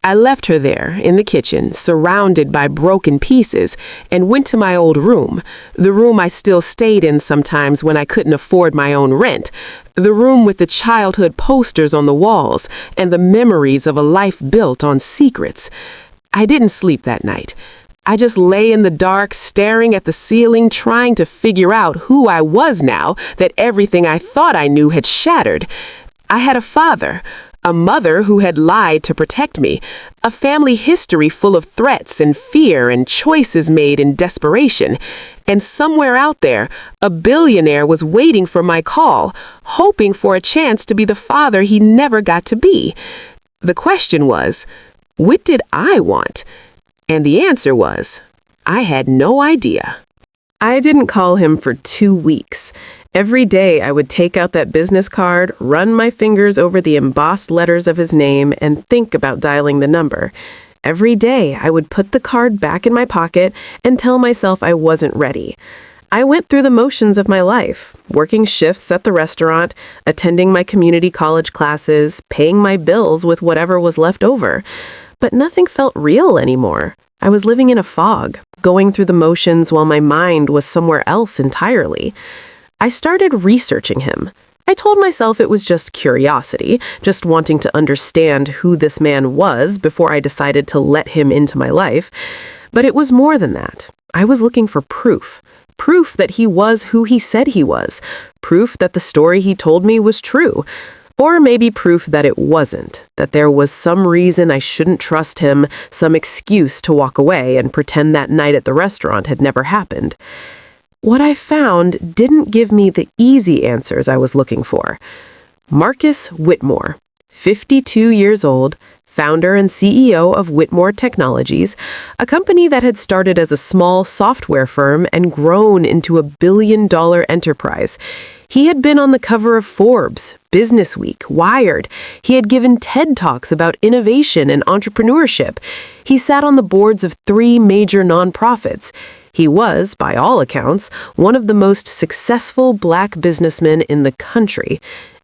[SPEAKER 3] I left her there in the kitchen, surrounded by broken pieces, and went to my old room, the room I still stayed in sometimes when I couldn't afford my own rent, the room with the childhood posters on the walls and the memories of a life built on secrets. I didn't sleep that night. I just lay in the dark, staring at the ceiling, trying to figure out who I was now that everything I thought I knew had shattered. I had a father, a mother who had lied to protect me, a family history full of threats and fear and choices made in desperation. And somewhere out there, a billionaire was waiting for my call, hoping for a chance to be the father he never got to be. The question was, what did I want? And the answer was, I had no idea. I didn't call him for 2 weeks. Every day I would take out that business card, run my fingers over the embossed letters of his name, and think about dialing the number. Every day I would put the card back in my pocket and tell myself I wasn't ready. I went through the motions of my life, working shifts at the restaurant, attending my community college classes, paying my bills with whatever was left over. But nothing felt real anymore. I was living in a fog, going through the motions while my mind was somewhere else entirely. I started researching him. I told myself it was just curiosity, just wanting to understand who this man was before I decided to let him into my life. But it was more than that. I was looking for proof. Proof that he was who he said he was. Proof that the story he told me was true. Or maybe proof that it wasn't, that there was some reason I shouldn't trust him, some excuse to walk away and pretend that night at the restaurant had never happened. What I found didn't give me the easy answers I was looking for. Marcus Whitmore, 52 years old, founder and CEO of Whitmore Technologies, a company that had started as a small software firm and grown into a billion-dollar enterprise. He had been on the cover of Forbes, Businessweek, Wired. He had given TED Talks about innovation and entrepreneurship. He sat on the boards of 3 major nonprofits. He was, by all accounts, one of the most successful Black businessmen in the country.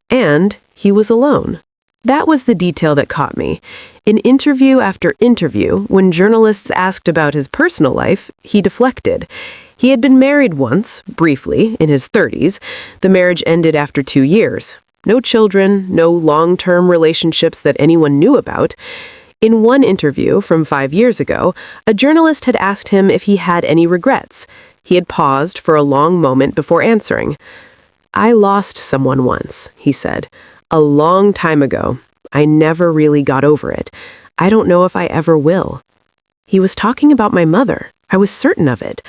[SPEAKER 3] And he was alone. That was the detail that caught me. In interview after interview, when journalists asked about his personal life, he deflected. He had been married once, briefly, in his 30s. The marriage ended after 2 years. No children, no long-term relationships that anyone knew about. In one interview from 5 years ago, a journalist had asked him if he had any regrets. He had paused for a long moment before answering. "I lost someone once," he said. "A long time ago. I never really got over it. I don't know if I ever will." He was talking about my mother. I was certain of it.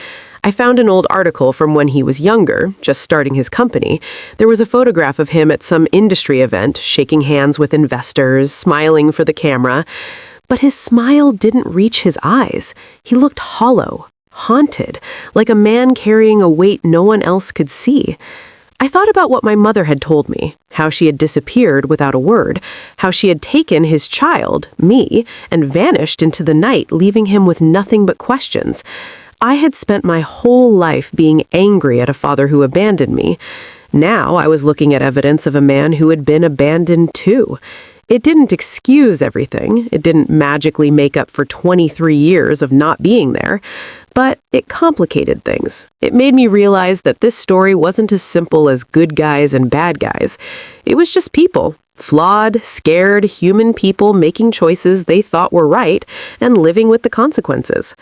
[SPEAKER 2] I found an old article from when he was younger, just starting his company. There was a photograph of him at some industry event, shaking hands with investors, smiling for the camera. But his smile didn't reach his eyes. He looked hollow, haunted, like a man carrying a weight no one else could see. I thought about what my mother had told me, how she had disappeared without a word, how she had taken his child, me, and vanished into the night, leaving him with nothing but questions. I had spent my whole life being angry at a father who abandoned me. Now I was looking at evidence of a man who had been abandoned too. It didn't excuse everything. It didn't magically make up for 23 years of not being there. But it complicated things. It made me realize that this story wasn't as simple as good guys and bad guys. It was just people. Flawed, scared, human people making choices they thought were right and living with the consequences.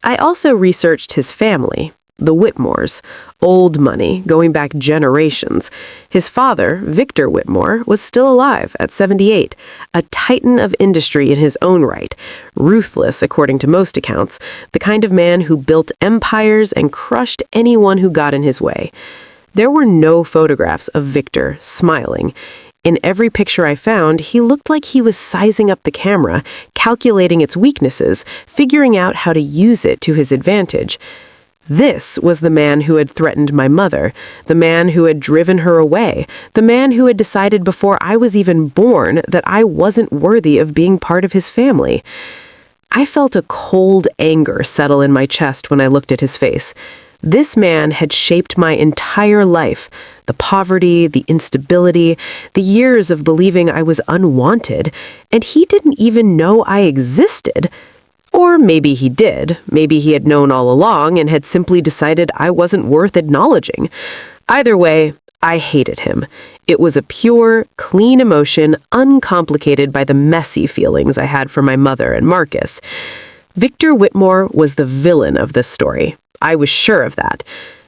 [SPEAKER 2] I also researched his family. The Whitmores, old money, going back generations. His father, Victor Whitmore, was still alive at 78, a titan of industry in his own right, ruthless according to most accounts, the kind of man who built empires and crushed anyone who got in his way. There were no photographs of Victor smiling. In every picture I found, he looked like he was sizing up the camera, calculating its weaknesses, figuring out how to use it to his advantage. This was the man who had threatened my mother, the man who had driven her away, the man who had decided before I was even born that I wasn't worthy of being part of his family. I felt a cold anger settle in my chest when I looked at his face. This man had shaped my entire life, the poverty, the instability, the years of believing I was unwanted, and he didn't even know I existed. Or maybe he did. Maybe he had known all along and had simply decided I wasn't worth acknowledging. Either way, I hated him. It was a pure, clean emotion, uncomplicated by the messy feelings I had for my mother and Marcus. Victor Whitmore was the villain of this story. I was sure of that.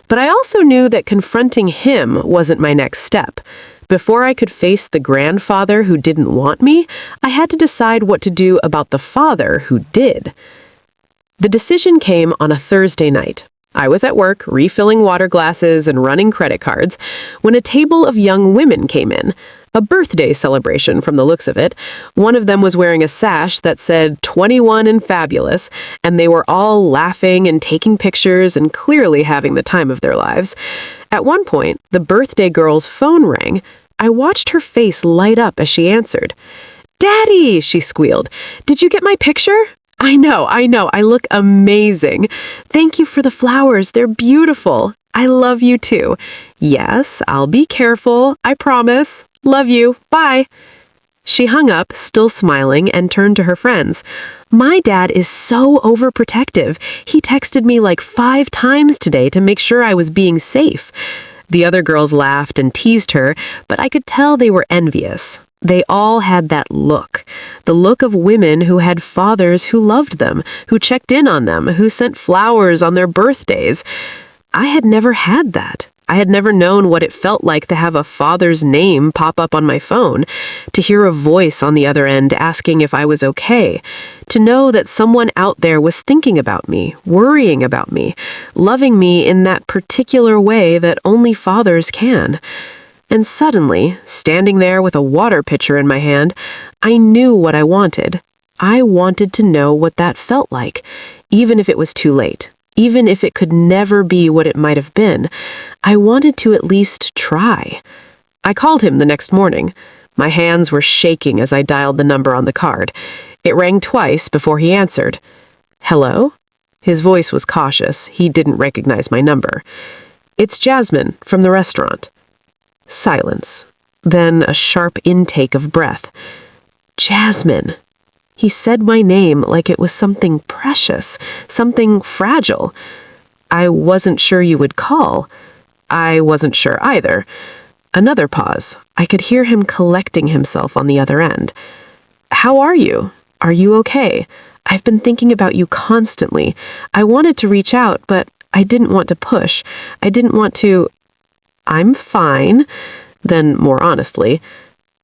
[SPEAKER 2] But I also knew that confronting him wasn't my next step. Before I could face the grandfather who didn't want me, I had to decide what to do about the father who did. The decision came on a Thursday night. I was at work, refilling water glasses and running credit cards, when a table of young women came in. A birthday celebration from the looks of it. One of them was wearing a sash that said 21 and fabulous, and they were all laughing and taking pictures and clearly having the time of their lives. At one point, the birthday girl's phone rang. I watched her face light up as she answered. "Daddy," she squealed. "Did you get my picture?" I know. I look amazing. Thank you for the flowers. They're beautiful. I love you too. Yes, I'll be careful. I promise. Love you. Bye." She hung up, still smiling, and turned to her friends. "My dad is so overprotective. He texted me like 5 times today to make sure I was being safe." The other girls laughed and teased her, but I could tell they were envious. They all had that look. The look of women who had fathers who loved them, who checked in on them, who sent flowers on their birthdays. I had never had that. I had never known what it felt like to have a father's name pop up on my phone, to hear a voice on the other end asking if I was okay, to know that someone out there was thinking about me, worrying about me, loving me in that particular way that only fathers can. And suddenly, standing there with a water pitcher in my hand, I knew what I wanted. I wanted to know what that felt like, even if it was too late. Even if it could never be what it might have been, I wanted to at least try. I called him the next morning. My hands were shaking as I dialed the number on the card. It rang twice before he answered. "Hello?" His voice was cautious. He didn't recognize my number. "It's Jasmine from the restaurant." Silence. Then a sharp intake of breath. "Jasmine." He said my name like it was something precious, something fragile. "I wasn't sure you would call." I wasn't sure either. Another pause. I could hear him collecting himself on the other end. "How are you? Are you okay? I've been thinking about you constantly. I wanted to reach out, but I didn't want to push. I didn't want to..." "I'm fine." Then, more honestly,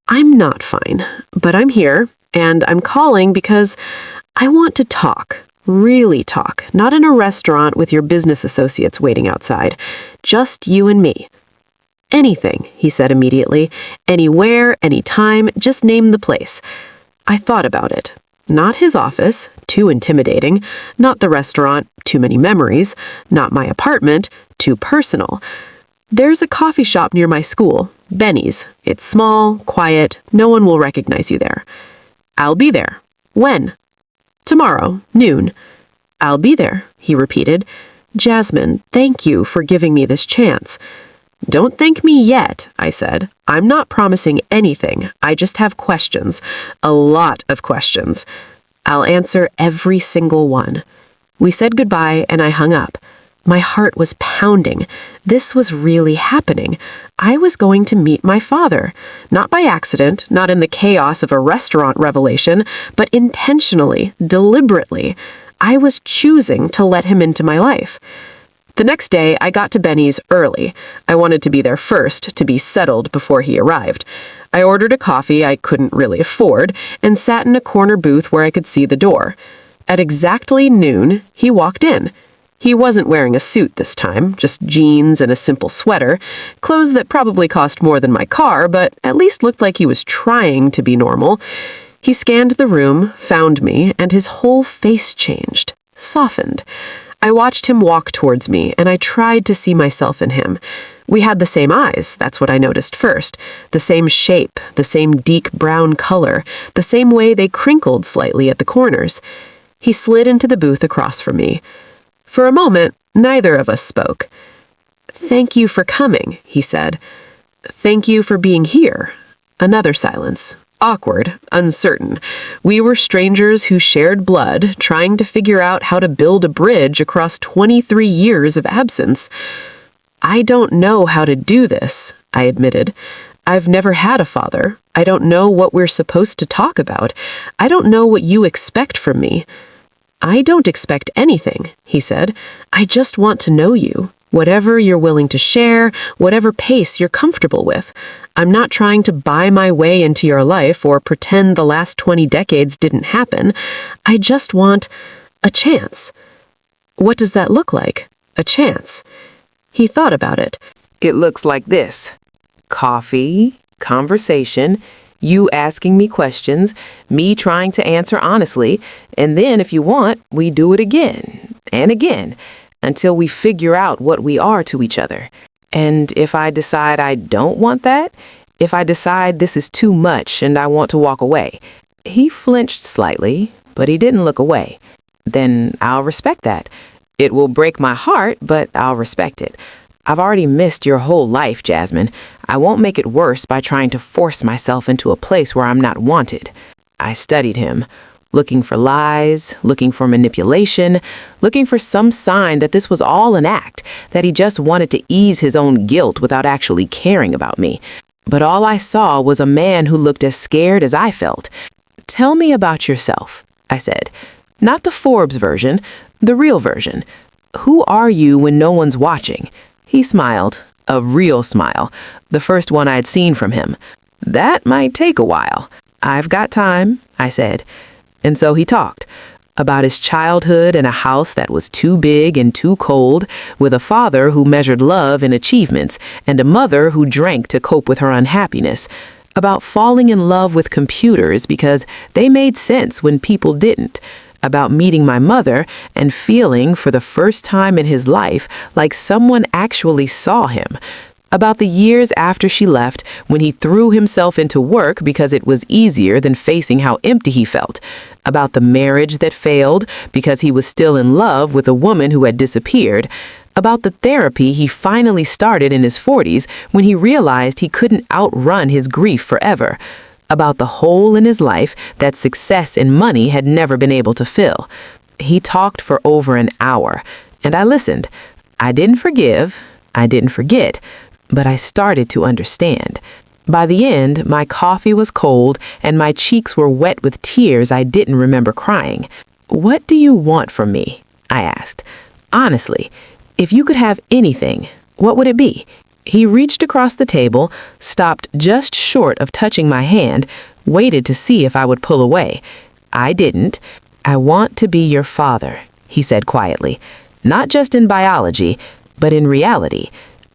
[SPEAKER 2] "I'm not fine, but I'm here. And I'm calling because I want to talk, Really talk, not in a restaurant with your business associates waiting outside. Just you and me. Anything, he said immediately. Anywhere, anytime, just name the place. I thought about it. Not his office, too intimidating. Not the restaurant, too many memories. Not my apartment, too personal. There's a coffee shop near my school, Benny's. It's small, quiet, no one will recognize you there. I'll be there. When? Tomorrow, noon. I'll be there, he repeated. Jasmine, thank you for giving me this chance. Don't thank me yet, I said. I'm not promising anything. I just have questions. A lot of questions. I'll answer every single one. We said goodbye and I hung up. My heart was pounding. This was really happening. I was going to meet my father. Not by accident, not in the chaos of a restaurant revelation, but intentionally, deliberately. I was choosing to let him into my life. The next day, I got to Benny's early. I wanted to be there first, to be settled before he arrived. I ordered a coffee I couldn't really afford and sat in a corner booth where I could see the door. At exactly noon, he walked in. He wasn't wearing a suit this time, just jeans and a simple sweater, clothes that probably cost more than my car, but at least looked like he was trying to be normal. He scanned the room, found me, and his whole face changed, softened. I watched him walk towards me, and I tried to see myself in him. We had the same eyes, that's what I noticed first. The same shape, the same deep brown color, the same way they crinkled slightly at the corners. He slid into the booth across from me. For a moment, neither of us spoke. Thank you for coming, he said. Thank you for being here. Another silence. Awkward, uncertain. We were strangers who shared blood, trying to figure out how to build a bridge across 23 years of absence. I don't know how to do this, I admitted. I've never had a father. I don't know what we're supposed to talk about. I don't know what you expect from me. I don't expect anything, he said. I just want to know you. Whatever you're willing to share, whatever pace you're comfortable with. I'm not trying to buy my way into your life or pretend the last 20 decades didn't happen. I just want a chance. What does that look like? A chance. He thought about it.
[SPEAKER 3] It looks like this. Coffee, conversation, you asking me questions, me trying to answer honestly, and then if you want, we do it again and again until we figure out what we are to each other. And if I decide I don't want that, if I decide this is too much and I want to walk away, he flinched slightly, but he didn't look away. Then I'll respect that. It will break my heart, but I'll respect it. I've already missed your whole life, Jasmine. I won't make it worse by trying to force myself into a place where I'm not wanted. I studied him, looking for lies, looking for manipulation, looking for some sign that this was all an act, that he just wanted to ease his own guilt without actually caring about me. But all I saw was a man who looked as scared as I felt. Tell me about yourself, I said. Not the Forbes version, the real version. Who are you when no one's watching? He smiled, a real smile, the first one I'd seen from him. That might take a while. I've got time, I said. And so he talked about his childhood in a house that was too big and too cold, with a father who measured love in achievements and a mother who drank to cope with her unhappiness, about falling in love with computers because they made sense when people didn't, about meeting my mother and feeling for the first time in his life like someone actually saw him, about the years after she left when he threw himself into work because it was easier than facing how empty he felt, about the marriage that failed because he was still in love with a woman who had disappeared, about the therapy he finally started in his 40s when he realized he couldn't outrun his grief forever, about the hole in his life that success and money had never been able to fill. He talked for over an hour, and I listened. I didn't forgive, I didn't forget, but I started to understand. By the end, my coffee was cold and my cheeks were wet with tears I didn't remember crying. What do you want from me? I asked. Honestly, if you could have anything, what would it be? He reached across the table, stopped just short of touching my hand, waited to see if I would pull away. I didn't.
[SPEAKER 1] I want to be your father, he said quietly. Not just in biology, but in reality.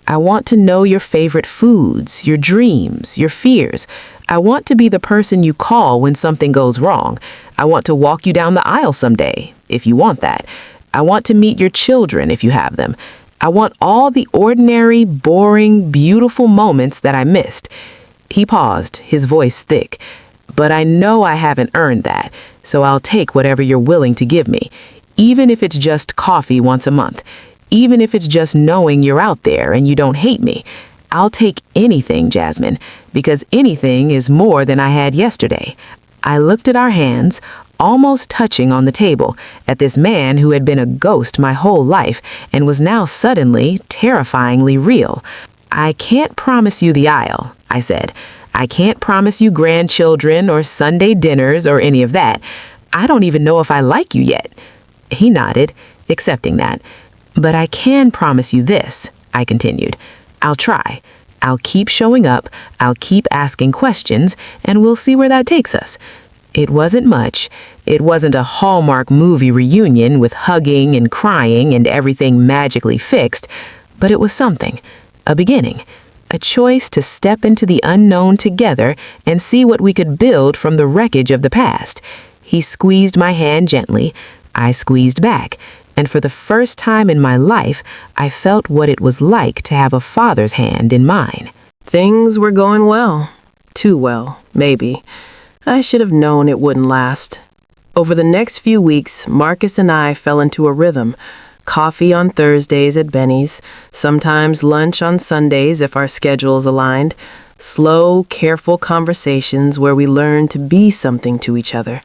[SPEAKER 1] I want to know your favorite foods, your dreams, your fears. I want to be the person you call when something goes wrong. I want to walk you down the aisle someday, if you want that. I want to meet your children if you have them. I want all the ordinary, boring, beautiful moments that I missed. He paused, his voice thick. But I know I haven't earned that, so I'll take whatever you're willing to give me, even if it's just coffee once a month. Even if it's just knowing you're out there and you don't hate me. I'll take anything, Jasmine, because anything is more than I had yesterday. I looked at our hands, almost touching on the table, at this man who had been a ghost my whole life and was now suddenly, terrifyingly real. I can't promise you the aisle, I said. I can't promise you grandchildren or Sunday dinners or any of that. I don't even know if I like you yet. He nodded, accepting that. But I can promise you this, I continued. I'll try. I'll keep showing up, I'll keep asking questions, and we'll see where that takes us. It wasn't much. It wasn't a Hallmark movie reunion with hugging and crying and everything magically fixed, but it was something, a beginning, a choice to step into the unknown together and see what we could build from the wreckage of the past. He squeezed my hand gently. I squeezed back. And for the first time in my life, I felt what it was like to have a father's hand in mine.
[SPEAKER 2] Things were going well. Too well, maybe. I should have known it wouldn't last. Over the next few weeks, Marcus and I fell into a rhythm. Coffee on Thursdays at Benny's, sometimes lunch on Sundays if our schedules aligned. Slow, careful conversations where we learned to be something to each other.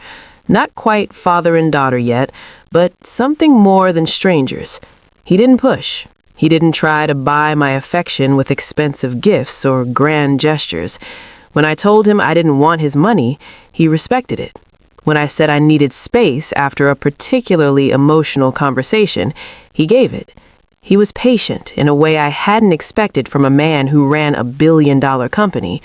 [SPEAKER 2] Not quite father and daughter yet, but something more than strangers. He didn't push. He didn't try to buy my affection with expensive gifts or grand gestures. When I told him I didn't want his money, he respected it. When I said I needed space after a particularly emotional conversation, he gave it. He was patient in a way I hadn't expected from a man who ran a billion-dollar company.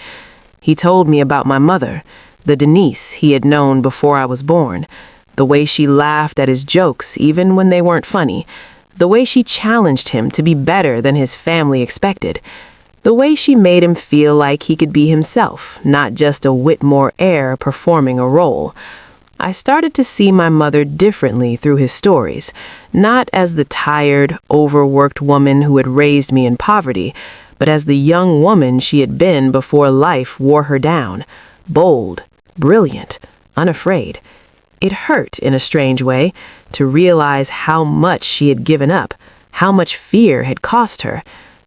[SPEAKER 2] He told me about my mother, the Denise he had known before I was born, the way she laughed at his jokes even when they weren't funny, the way she challenged him to be better than his family expected, the way she made him feel like he could be himself, not just a Whitmore heir performing a role. I started to see my mother differently through his stories, not as the tired, overworked woman who had raised me in poverty, but as the young woman she had been before life wore her down, bold, brilliant, unafraid. It hurt in a strange way to realize how much she had given up, how much fear had cost her,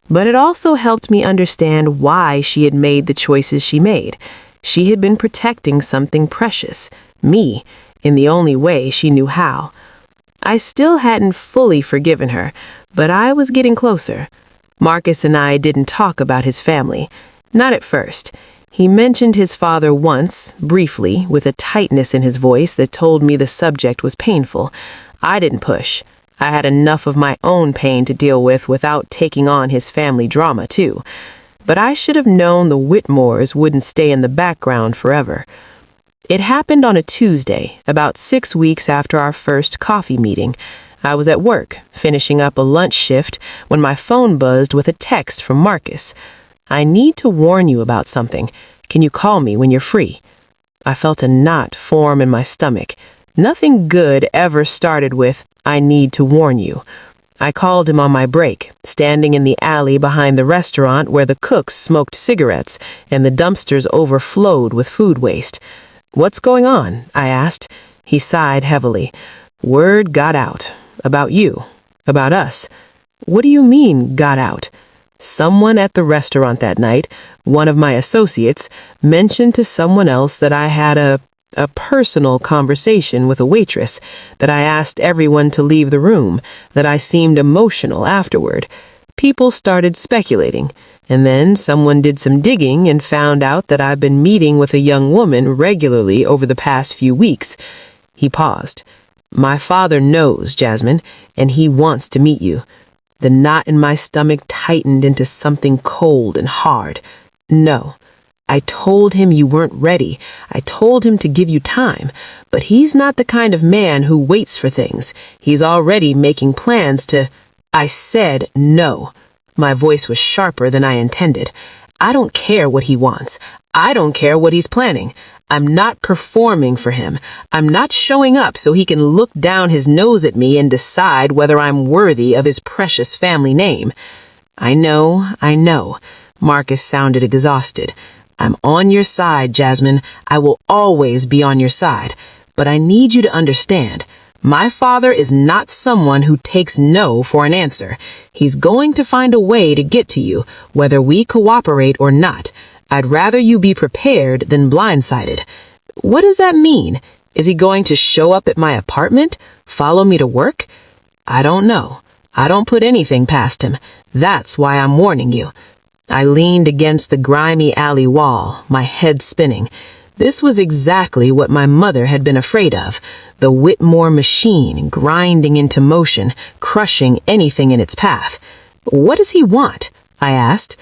[SPEAKER 2] but it also helped me understand why she had made the choices she made. She had been protecting something precious, me, in the only way she knew how. I still hadn't fully forgiven her, but I was getting closer. Marcus and I didn't talk about his family. Not at first. He mentioned his father once, briefly, with a tightness in his voice that told me the subject was painful. I didn't push. I had enough of my own pain to deal with without taking on his family drama, too. But I should have known the Whitmores wouldn't stay in the background forever. It happened on a Tuesday, about 6 weeks after our first coffee meeting. I was at work, finishing up a lunch shift, when my phone buzzed with a text from Marcus. "I need to warn you about something. Can you call me when you're free?" I felt a knot form in my stomach. Nothing good ever started with, "I need to warn you." I called him on my break, standing in the alley behind the restaurant where the cooks smoked cigarettes and the dumpsters overflowed with food waste. "What's going on?" I asked. He sighed heavily. "Word got out. About you. About us." "What do you mean, got out?" "Someone at the restaurant that night, one of my associates, mentioned to someone else that I had a personal conversation with a waitress, that I asked everyone to leave the room, that I seemed emotional afterward. People started speculating, and then someone did some digging and found out that I've been meeting with a young woman regularly over the past few weeks." He paused. "My father knows, Jasmine, and he wants to meet you." The knot in my stomach tightened into something cold and hard. "No." I told him you weren't ready. I told him to give you time. But he's not the kind of man who waits for things. He's already making plans to... I said no. My voice was sharper than I intended. I don't care what he wants. I don't care what he's planning. I'm not performing for him. I'm not showing up so he can look down his nose at me and decide whether I'm worthy of his precious family name. I know. Marcus sounded exhausted. I'm on your side, Jasmine. I will always be on your side. But I need you to understand, my father is not someone who takes no for an answer. He's going to find a way to get to you, whether we cooperate or not. I'd rather you be prepared than blindsided. What does that mean? Is he going to show up at my apartment? Follow me to work? I don't know. I don't put anything past him. That's why I'm warning you. I leaned against the grimy alley wall, my head spinning. This was exactly what my mother had been afraid of, the Whitmore machine grinding into motion, crushing anything in its path. What does he want? I asked.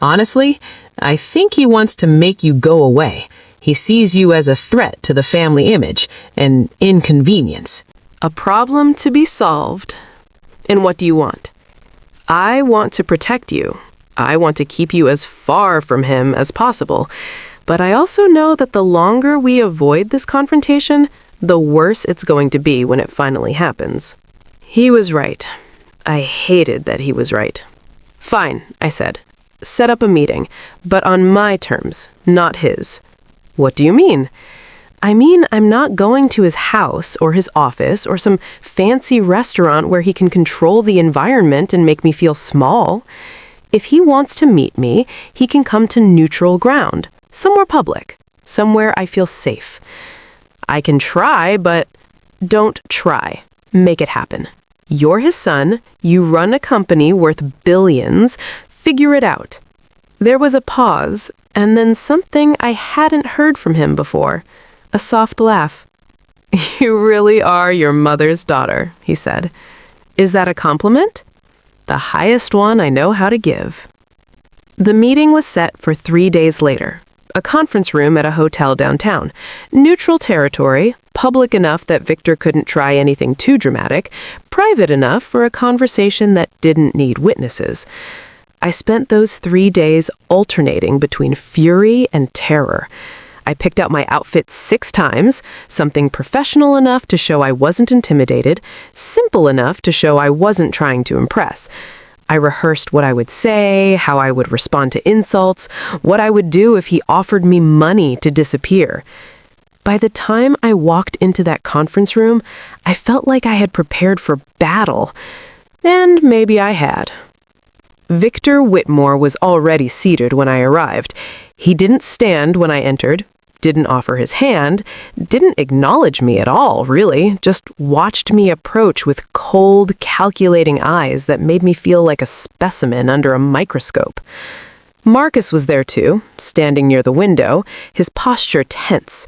[SPEAKER 2] Honestly, I think he wants to make you go away. He sees you as a threat to the family image, an inconvenience.
[SPEAKER 3] A problem to be solved. And what do you want? I want to protect you. I want to keep you as far from him as possible. But I also know that the longer we avoid this confrontation, the worse it's going to be when it finally happens. He was right. I hated that he was right. Fine, I said. Set up a meeting, but on my terms, not his. What do you mean? I mean, I'm not going to his house or his office or some fancy restaurant where he can control the environment and make me feel small. If he wants to meet me, he can come to neutral ground. Somewhere public, somewhere I feel safe. I can try, but don't try. Make it happen. You're his son. You run a company worth billions. Figure it out. There was a pause, and then something I hadn't heard from him before. A soft laugh. You really are your mother's daughter, he said. Is that a compliment? The highest one I know how to give. The meeting was set for 3 days later. A conference room at a hotel downtown. Neutral territory, public enough that Victor couldn't try anything too dramatic, private enough for a conversation that didn't need witnesses. I spent those 3 days alternating between fury and terror. I picked out my outfit 6 times, something professional enough to show I wasn't intimidated, simple enough to show I wasn't trying to impress. I rehearsed what I would say, how I would respond to insults, what I would do if he offered me money to disappear. By the time I walked into that conference room, I felt like I had prepared for battle. And maybe I had. Victor Whitmore was already seated when I arrived. He didn't stand when I entered, didn't offer his hand, didn't acknowledge me at all, really, just watched me approach with cold, calculating eyes that made me feel like a specimen under a microscope. Marcus was there too, standing near the window, his posture tense.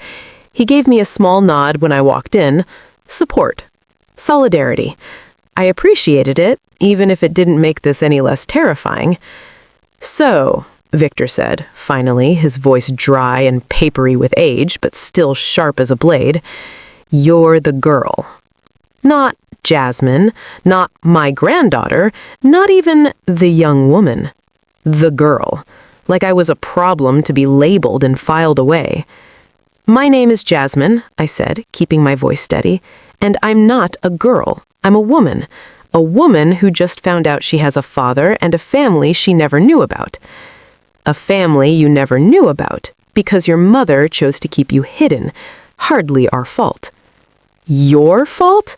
[SPEAKER 3] He gave me a small nod when I walked in. Support. Solidarity. I appreciated it, even if it didn't make this any less terrifying. So, Victor said, finally, his voice dry and papery with age, but still sharp as a blade. You're the girl. Not Jasmine, not my granddaughter, not even the young woman. The girl. Like I was a problem to be labeled and filed away. My name is Jasmine, I said, keeping my voice steady, and I'm not a girl. I'm a woman who just found out she has a father and a family she never knew about. A family you never knew about, because your mother chose to keep you hidden. Hardly our fault. Your fault?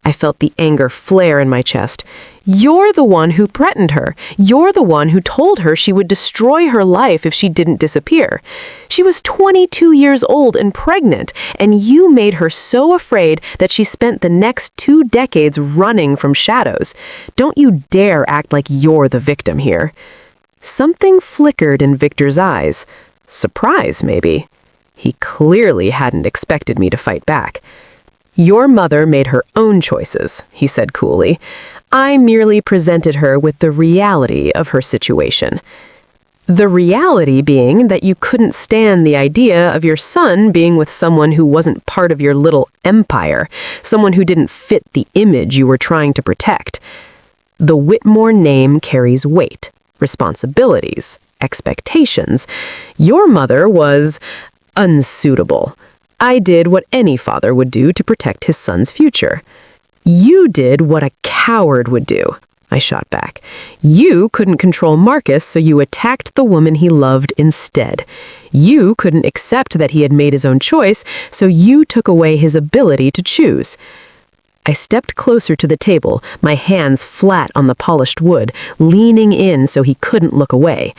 [SPEAKER 3] I felt the anger flare in my chest. You're the one who threatened her. You're the one who told her she would destroy her life if she didn't disappear. She was 22 years old and pregnant, and you made her so afraid that she spent the next 2 decades running from shadows. Don't you dare act like you're the victim here. Something flickered in Victor's eyes. Surprise, maybe. He clearly hadn't expected me to fight back. Your mother made her own choices, he said coolly. I merely presented her with the reality of her situation.
[SPEAKER 2] The reality being that you couldn't stand the idea of your son being with someone who wasn't part of your little empire, someone who didn't fit the image you were trying to protect. The Whitmore name carries weight, responsibilities, expectations. Your mother was unsuitable. I did what any father would do to protect his son's future. You did what a coward would do, I shot back. You couldn't control Marcus, so you attacked the woman he loved instead. You couldn't accept that he had made his own choice, so you took away his ability to choose. I stepped closer to the table, my hands flat on the polished wood, leaning in so he couldn't look away.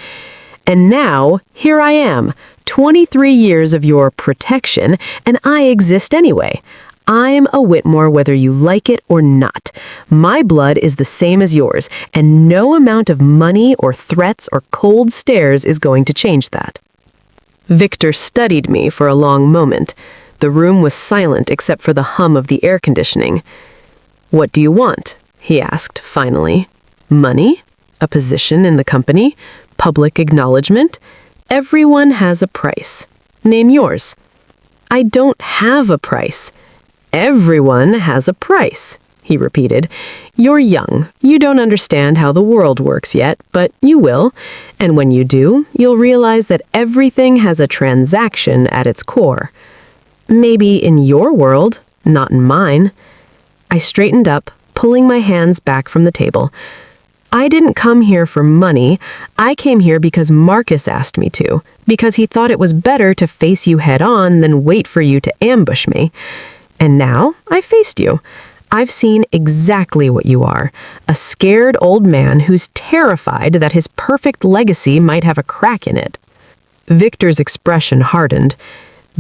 [SPEAKER 2] And now, here I am, 23 years of your protection, and I exist anyway. I'm a Whitmore whether you like it or not. My blood is the same as yours, and no amount of money or threats or cold stares is going to change that. Victor studied me for a long moment. The room was silent except for the hum of the air conditioning. "What do you want?" he asked, finally. "Money? A position in the company? Public acknowledgement? Everyone has a price. Name yours." "I don't have a price." "Everyone has a price," he repeated. "You're young. You don't understand how the world works yet, but you will. And when you do, you'll realize that everything has a transaction at its core. Maybe in your world, not in mine." I straightened up, pulling my hands back from the table. "I didn't come here for money. I came here because Marcus asked me to, because he thought it was better to face you head on than wait for you to ambush me. And now I faced you. I've seen exactly what you are, a scared old man who's terrified that his perfect legacy might have a crack in it." Victor's expression hardened.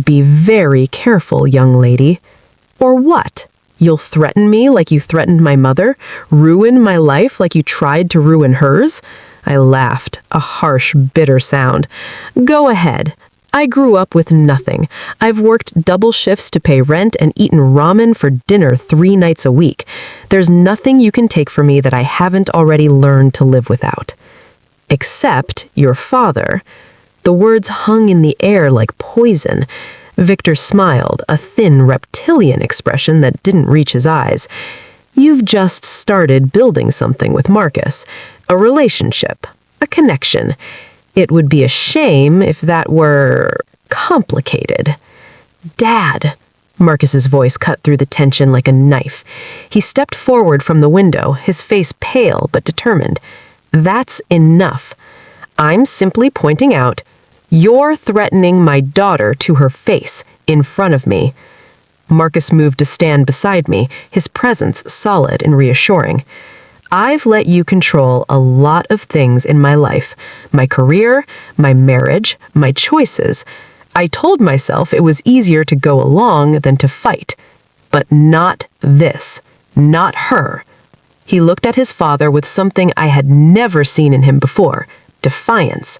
[SPEAKER 2] "Be very careful, young lady." "Or what? You'll threaten me like you threatened my mother? Ruin my life like you tried to ruin hers?" I laughed, a harsh, bitter sound. "Go ahead. I grew up with nothing. I've worked double shifts to pay rent and eaten ramen for dinner 3 nights a week. There's nothing you can take from me that I haven't already learned to live without. Except your father." The words hung in the air like poison. Victor smiled, a thin reptilian expression that didn't reach his eyes. "You've just started building something with Marcus. A relationship. A connection. It would be a shame if that were complicated." "Dad!" Marcus's voice cut through the tension like a knife. He stepped forward from the window, his face pale but determined. "That's enough. I'm simply pointing out, you're threatening my daughter to her face, in front of me." Marcus moved to stand beside me, his presence solid and reassuring. "I've let you control a lot of things in my life. My career, my marriage, my choices. I told myself it was easier to go along than to fight. But not this. Not her." He looked at his father with something I had never seen in him before, defiance.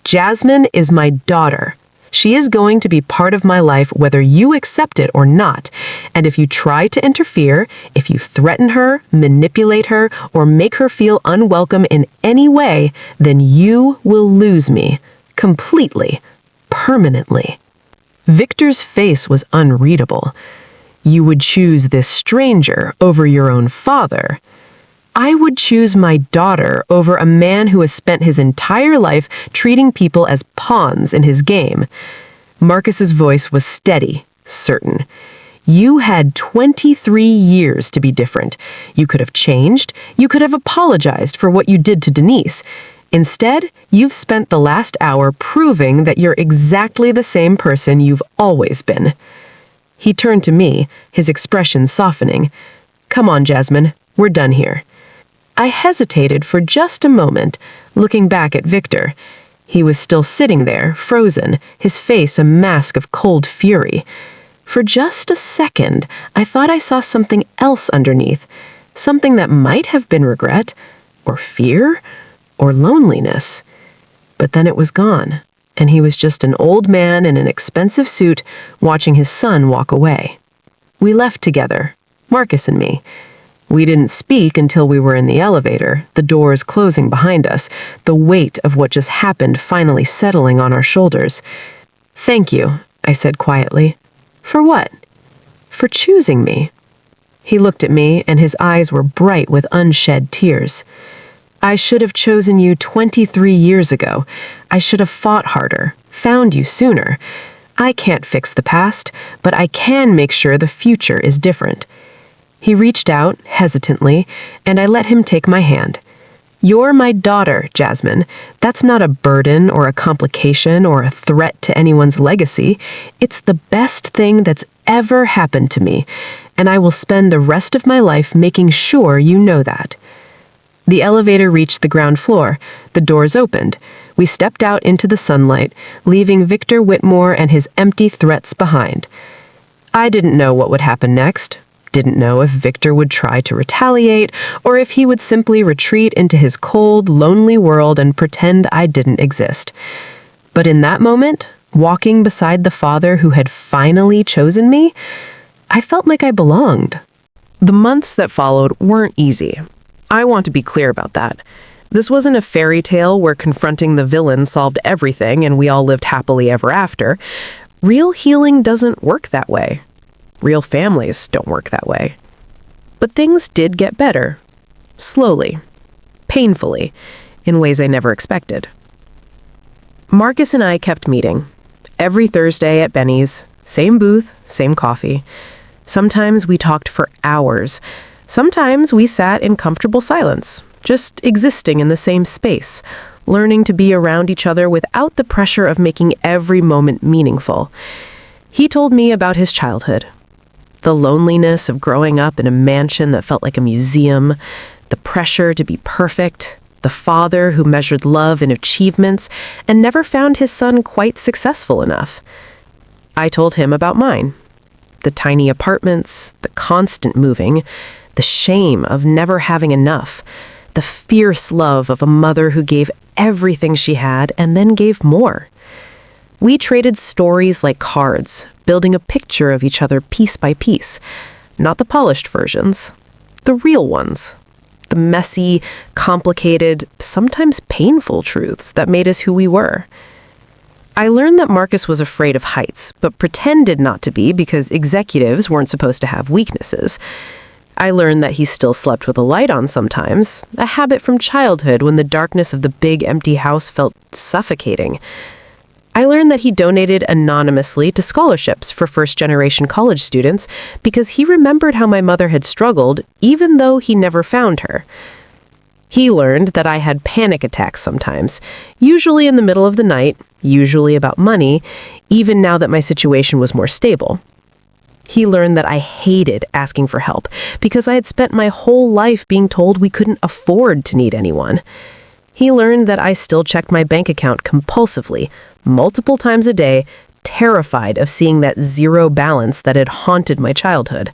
[SPEAKER 2] "Jasmine is my daughter. She is going to be part of my life whether you accept it or not. And if you try to interfere, if you threaten her, manipulate her, or make her feel unwelcome in any way, then you will lose me. Completely. Permanently." Victor's face was unreadable. "You would choose this stranger over your own father." "I would choose my daughter over a man who has spent his entire life treating people as pawns in his game." Marcus's voice was steady, certain. "You had 23 years to be different. You could have changed. You could have apologized for what you did to Denise. Instead, you've spent the last hour proving that you're exactly the same person you've always been." He turned to me, his expression softening. "Come on, Jasmine. We're done here." I hesitated for just a moment, looking back at Victor. He was still sitting there, frozen, his face a mask of cold fury. For just a second, I thought I saw something else underneath, something that might have been regret, or fear, or loneliness. But then it was gone, and he was just an old man in an expensive suit watching his son walk away. We left together, Marcus and me. We didn't speak until we were in the elevator, the doors closing behind us, the weight of what just happened finally settling on our shoulders. "Thank you," I said quietly. "For what?" "For choosing me." He looked at me, and his eyes were bright with unshed tears. "I should have chosen you 23 years ago. I should have fought harder, found you sooner. I can't fix the past, but I can make sure the future is different." He reached out, hesitantly, and I let him take my hand. "You're my daughter, Jasmine. That's not a burden or a complication or a threat to anyone's legacy. It's the best thing that's ever happened to me, and I will spend the rest of my life making sure you know that." The elevator reached the ground floor. The doors opened. We stepped out into the sunlight, leaving Victor Whitmore and his empty threats behind. I didn't know what would happen next. Didn't know if Victor would try to retaliate, or if he would simply retreat into his cold, lonely world and pretend I didn't exist. But in that moment, walking beside the father who had finally chosen me, I felt like I belonged.
[SPEAKER 1] The months that followed weren't easy. I want to be clear about that. This wasn't a fairy tale where confronting the villain solved everything and we all lived happily ever after. Real healing doesn't work that way. Real families don't work that way. But things did get better. Slowly. Painfully. In ways I never expected. Marcus and I kept meeting. Every Thursday at Benny's. Same booth, same coffee. Sometimes we talked for hours. Sometimes we sat in comfortable silence, just existing in the same space, learning to be around each other without the pressure of making every moment meaningful. He told me about his childhood. The loneliness of growing up in a mansion that felt like a museum, the pressure to be perfect, the father who measured love in achievements and never found his son quite successful enough. I told him about mine. The tiny apartments, the constant moving, the shame of never having enough, the fierce love of a mother who gave everything she had and then gave more. We traded stories like cards, building a picture of each other piece by piece. Not the polished versions, the real ones. The messy, complicated, sometimes painful truths that made us who we were. I learned that Marcus was afraid of heights, but pretended not to be because executives weren't supposed to have weaknesses. I learned that he still slept with a light on sometimes, a habit from childhood when the darkness of the big empty house felt suffocating. I learned that he donated anonymously to scholarships for first-generation college students because he remembered how my mother had struggled even though he never found her. He learned that I had panic attacks sometimes, usually in the middle of the night, usually about money, even now that my situation was more stable. He learned that I hated asking for help because I had spent my whole life being told we couldn't afford to need anyone. He learned that I still checked my bank account compulsively, multiple times a day, terrified of seeing that zero balance that had haunted my childhood.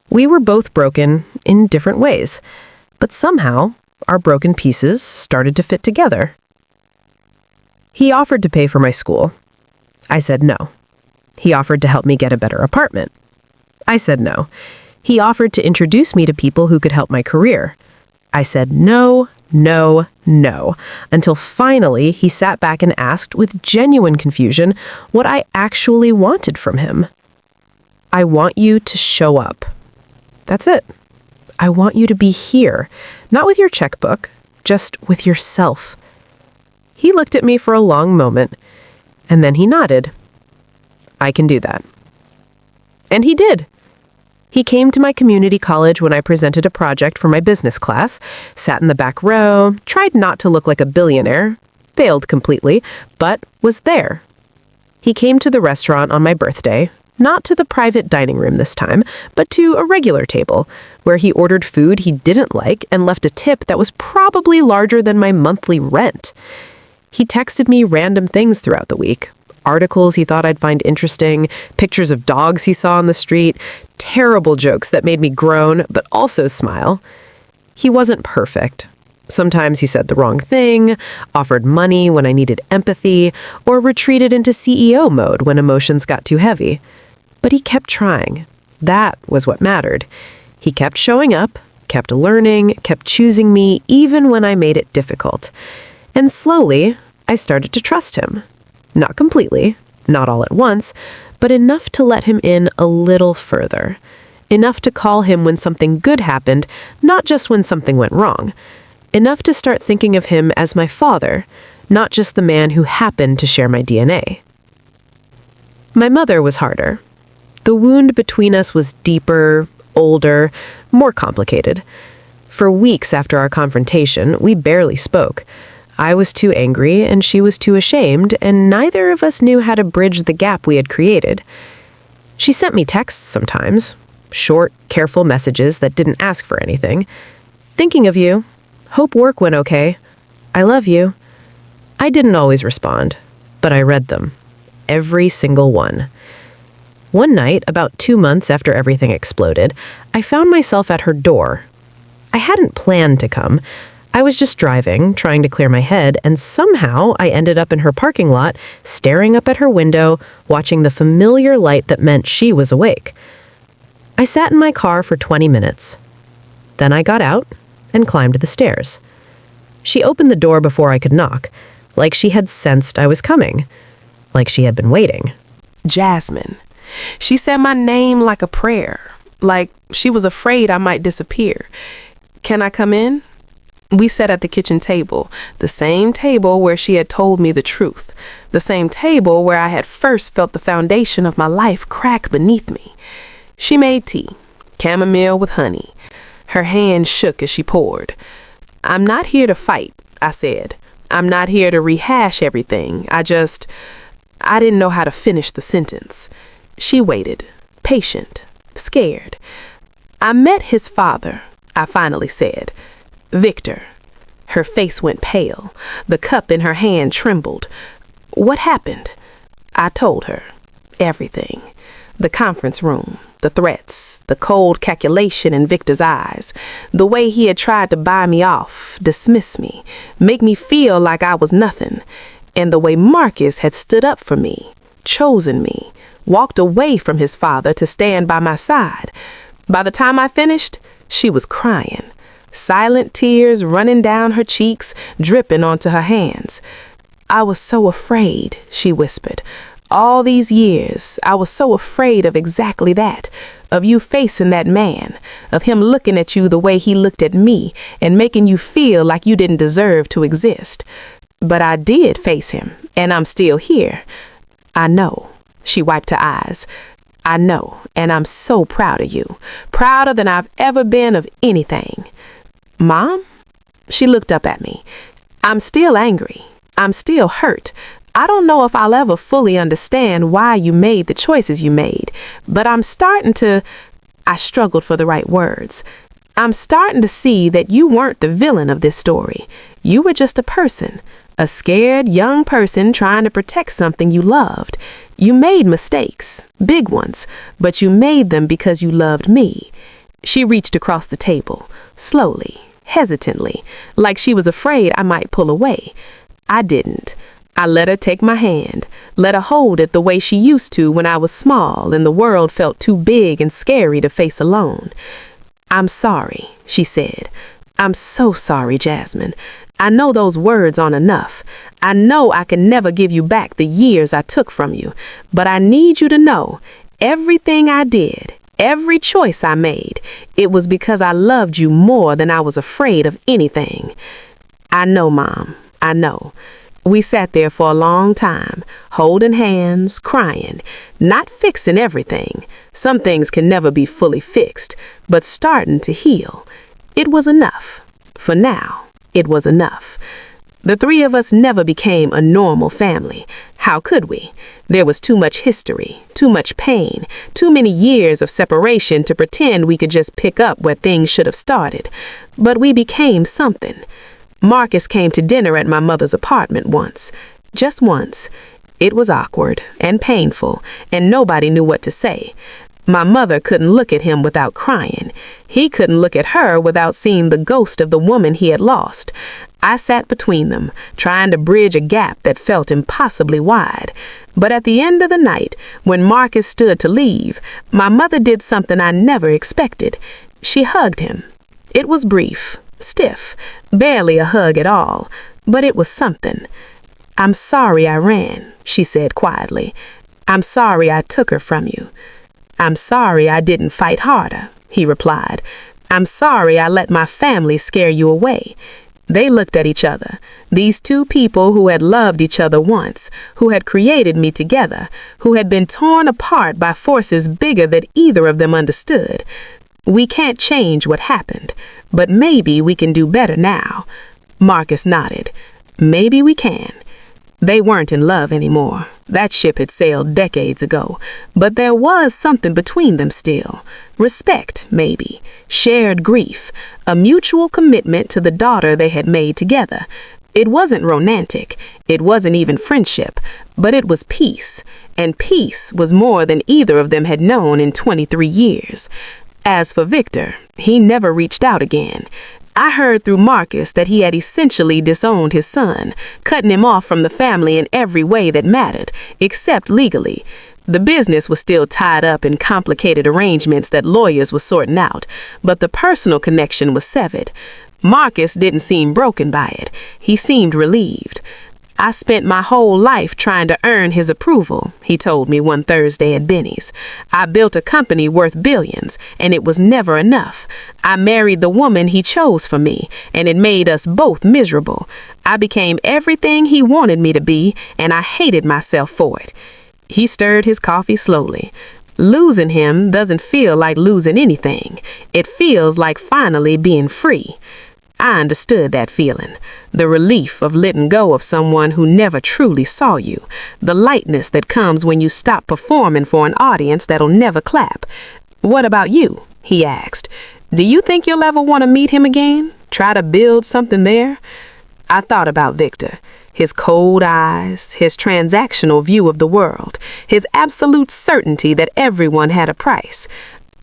[SPEAKER 1] We were both broken in different ways, but somehow our broken pieces started to fit together. He offered to pay for my school. I said no. He offered to help me get a better apartment. I said no. He offered to introduce me to people who could help my career. I said no, no, no, until finally he sat back and asked with genuine confusion what I actually wanted from him. I want you to show up. That's it. I want you to be here, not with your checkbook, just with yourself. He looked at me for a long moment, and then he nodded. I can do that. And he did. He came to my community college when I presented a project for my business class, sat in the back row, tried not to look like a billionaire, failed completely, but was there. He came to the restaurant on my birthday, not to the private dining room this time, but to a regular table, where he ordered food he didn't like and left a tip that was probably larger than my monthly rent. He texted me random things throughout the week. Articles he thought I'd find interesting, pictures of dogs he saw on the street, terrible jokes that made me groan but also smile. He wasn't perfect. Sometimes he said the wrong thing, offered money when I needed empathy, or retreated into CEO mode when emotions got too heavy. But he kept trying. That was what mattered.
[SPEAKER 2] He kept showing up, kept learning, kept choosing me even when I made it difficult. And slowly, I started to trust him. Not completely, not all at once, but enough to let him in a little further. Enough to call him when something good happened, not just when something went wrong. Enough to start thinking of him as my father, not just the man who happened to share my DNA. My mother was harder. The wound between us was deeper, older, more complicated. For weeks after our confrontation, we barely spoke. I was too angry and she was too ashamed, and neither of us knew how to bridge the gap we had created. She sent me texts sometimes, short, careful messages that didn't ask for anything. Thinking of you. Hope work went okay. I love you. I didn't always respond, but I read them. Every single one. One night, about 2 months after everything exploded, I found myself at her door. I hadn't planned to come. I was just driving, trying to clear my head, and somehow I ended up in her parking lot, staring up at her window, watching the familiar light that meant she was awake. I sat in my car for 20 minutes. Then I got out and climbed the stairs. She opened the door before I could knock, like she had sensed I was coming, like she had been waiting.
[SPEAKER 3] Jasmine. She said my name like a prayer, like she was afraid I might disappear. Can I come in? We sat at the kitchen table, the same table where she had told me the truth, the same table where I had first felt the foundation of my life crack beneath me. She made tea, chamomile with honey. Her hand shook as she poured. I'm not here to fight, I said. I'm not here to rehash everything. I didn't know how to finish the sentence. She waited, patient, scared. I met his father, I finally said. Victor. Her face went pale. The cup in her hand trembled. What happened? I told her. Everything. The conference room, the threats, the cold calculation in Victor's eyes, the way he had tried to buy me off, dismiss me, make me feel like I was nothing, and the way Marcus had stood up for me, chosen me, walked away from his father to stand by my side. By the time I finished, she was crying. Silent tears running down her cheeks, dripping onto her hands. I was so afraid, she whispered. All these years, I was so afraid of exactly that, of you facing that man, of him looking at you the way he looked at me and making you feel like you didn't deserve to exist. But I did face him, and I'm still here. I know. She wiped her eyes. I know, and I'm so proud of you, prouder than I've ever been of anything. Mom? She looked up at me. I'm still angry. I'm still hurt. I don't know if I'll ever fully understand why you made the choices you made, but I'm starting to... I struggled for the right words. I'm starting to see that you weren't the villain of this story. You were just a person, a scared young person trying to protect something you loved. You made mistakes, big ones, but you made them because you loved me. She reached across the table, slowly, hesitantly, like she was afraid I might pull away. I didn't. I let her take my hand, let her hold it the way she used to when I was small and the world felt too big and scary to face alone. I'm sorry, she said. I'm so sorry, Jasmine. I know those words aren't enough. I know I can never give you back the years I took from you, but I need you to know everything I did, every choice I made, it was because I loved you more than I was afraid of anything. I know, Mom, I know. We sat there for a long time, holding hands, crying, not fixing everything. Some things can never be fully fixed, but starting to heal. It was enough. For now, it was enough. The three of us never became a normal family. How could we? There was too much history, too much pain, too many years of separation to pretend we could just pick up where things should have started. But we became something. Marcus came to dinner at my mother's apartment once. Just once. It was awkward and painful, and nobody knew what to say. My mother couldn't look at him without crying. He couldn't look at her without seeing the ghost of the woman he had lost.
[SPEAKER 1] I sat between them, trying to bridge a gap that felt impossibly wide. But at the end of the night, when Marcus stood to leave, my mother did something I never expected. She hugged him. It was brief, stiff, barely a hug at all, but it was something. "I'm sorry I ran," she said quietly. "I'm sorry I took her from you." "I'm sorry I didn't fight harder," he replied. "I'm sorry I let my family scare you away." They looked at each other, these two people who had loved each other once, who had created me together, who had been torn apart by forces bigger than either of them understood. "We can't change what happened, but maybe we can do better now." Marcus nodded. "Maybe we can." They weren't in love anymore. That ship had sailed decades ago, but there was something between them still. Respect, maybe. Shared grief. A mutual commitment to the daughter they had made together. It wasn't romantic. It wasn't even friendship. But it was peace. And peace was more than either of them had known in 23 years. As for Victor, he never reached out again. I heard through Marcus that he had essentially disowned his son, cutting him off from the family in every way that mattered, except legally. The business was still tied up in complicated arrangements that lawyers were sorting out, but the personal connection was severed. Marcus didn't seem broken by it. He seemed relieved. "I spent my whole life trying to earn his approval," he told me one Thursday at Benny's. "I built a company worth billions, and it was never enough. I married the woman he chose for me, and it made us both miserable. I became everything he wanted me to be, and I hated myself for it." He stirred his coffee slowly. "Losing him doesn't feel like losing anything. It feels like finally being free." I understood that feeling, the relief of letting go of someone who never truly saw you, the lightness that comes when you stop performing for an audience that'll never clap. "What about you?" he asked. "Do you think you'll ever want to meet him again? Try to build something there?" I thought about Victor, his cold eyes, his transactional view of the world, his absolute certainty that everyone had a price.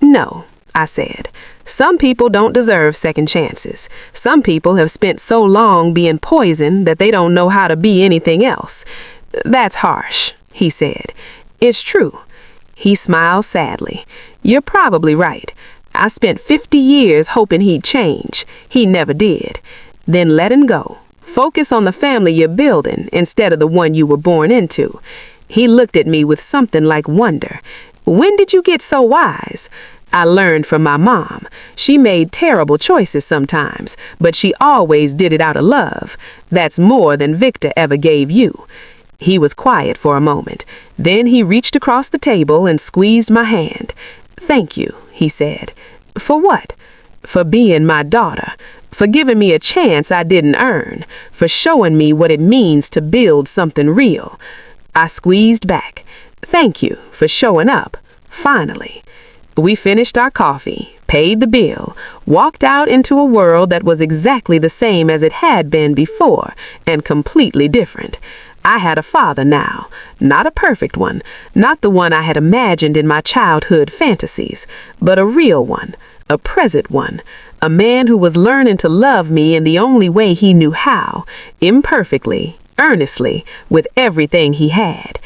[SPEAKER 1] "No," I said. "Some people don't deserve second chances. Some people have spent so long being poisoned that they don't know how to be anything else." "That's harsh," he said. "It's true." He smiled sadly. "You're probably right. I spent 50 years hoping he'd change. He never did. Then let him go. Focus on the family you're building instead of the one you were born into." He looked at me with something like wonder. "When did you get so wise?" "I learned from my mom. She made terrible choices sometimes, but she always did it out of love. That's more than Victor ever gave you." He was quiet for a moment. Then he reached across the table and squeezed my hand. "Thank you," he said. "For what?" "For being my daughter. For giving me a chance I didn't earn. For showing me what it means to build something real." I squeezed back. "Thank you for showing up. Finally." We finished our coffee, paid the bill, walked out into a world that was exactly the same as it had been before, and completely different. I had a father now, not a perfect one, not the one I had imagined in my childhood fantasies, but a real one, a present one, a man who was learning to love me in the only way he knew how, imperfectly, earnestly, with everything he had.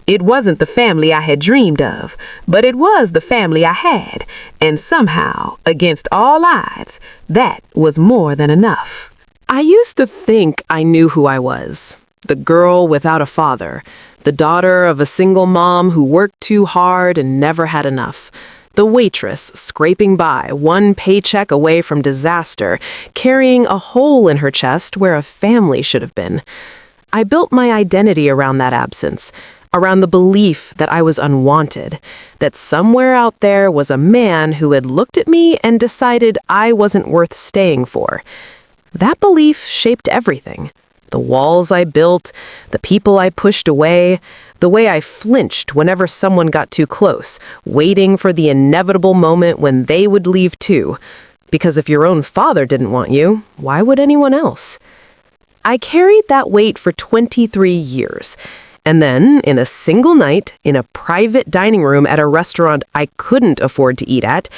[SPEAKER 1] It wasn't the family I had dreamed of, but it was the family I had, and somehow, against all odds, that was more than enough.
[SPEAKER 3] I used to think I knew who I was. The girl without a father. The daughter of a single mom who worked too hard and never had enough. The waitress scraping by, one paycheck away from disaster, carrying a hole in her chest where a family should have been. I built my identity around that absence, around the belief that I was unwanted, that somewhere out there was a man who had looked at me and decided I wasn't worth staying for. That belief shaped everything. The walls I built, the people I pushed away, the way I flinched whenever someone got too close, waiting for the inevitable moment when they would leave too. Because if your own father didn't want you, why would anyone else? I carried that weight for 23 years. And then, in a single night, in a private dining room at a restaurant I couldn't afford to eat at,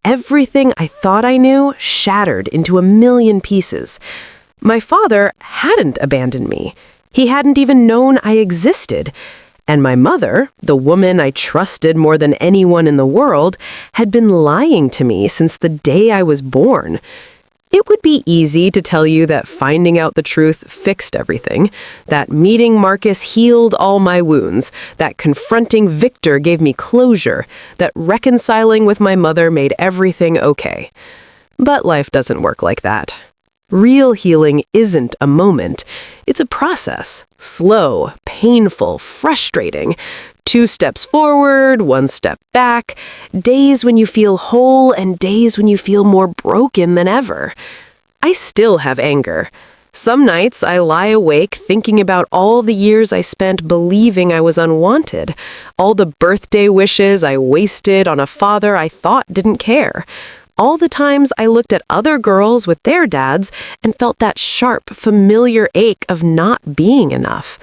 [SPEAKER 3] everything I thought I knew shattered into a million pieces.
[SPEAKER 2] My father hadn't abandoned me. He hadn't even known I existed. And my mother, the woman I trusted more than anyone in the world, had been lying to me since the day I was born. It would be easy to tell you that finding out the truth fixed everything, that meeting Marcus healed all my wounds, that confronting Victor gave me closure, that reconciling with my mother made everything okay. But life doesn't work like that. Real healing isn't a moment. It's a process. Slow, painful, frustrating. 2 steps forward, 1 step back. Days when you feel whole and days when you feel more broken than ever. I still have anger. Some nights I lie awake thinking about all the years I spent believing I was unwanted. All the birthday wishes I wasted on a father I thought didn't care. All the times I looked at other girls with their dads and felt that sharp, familiar ache of not being enough.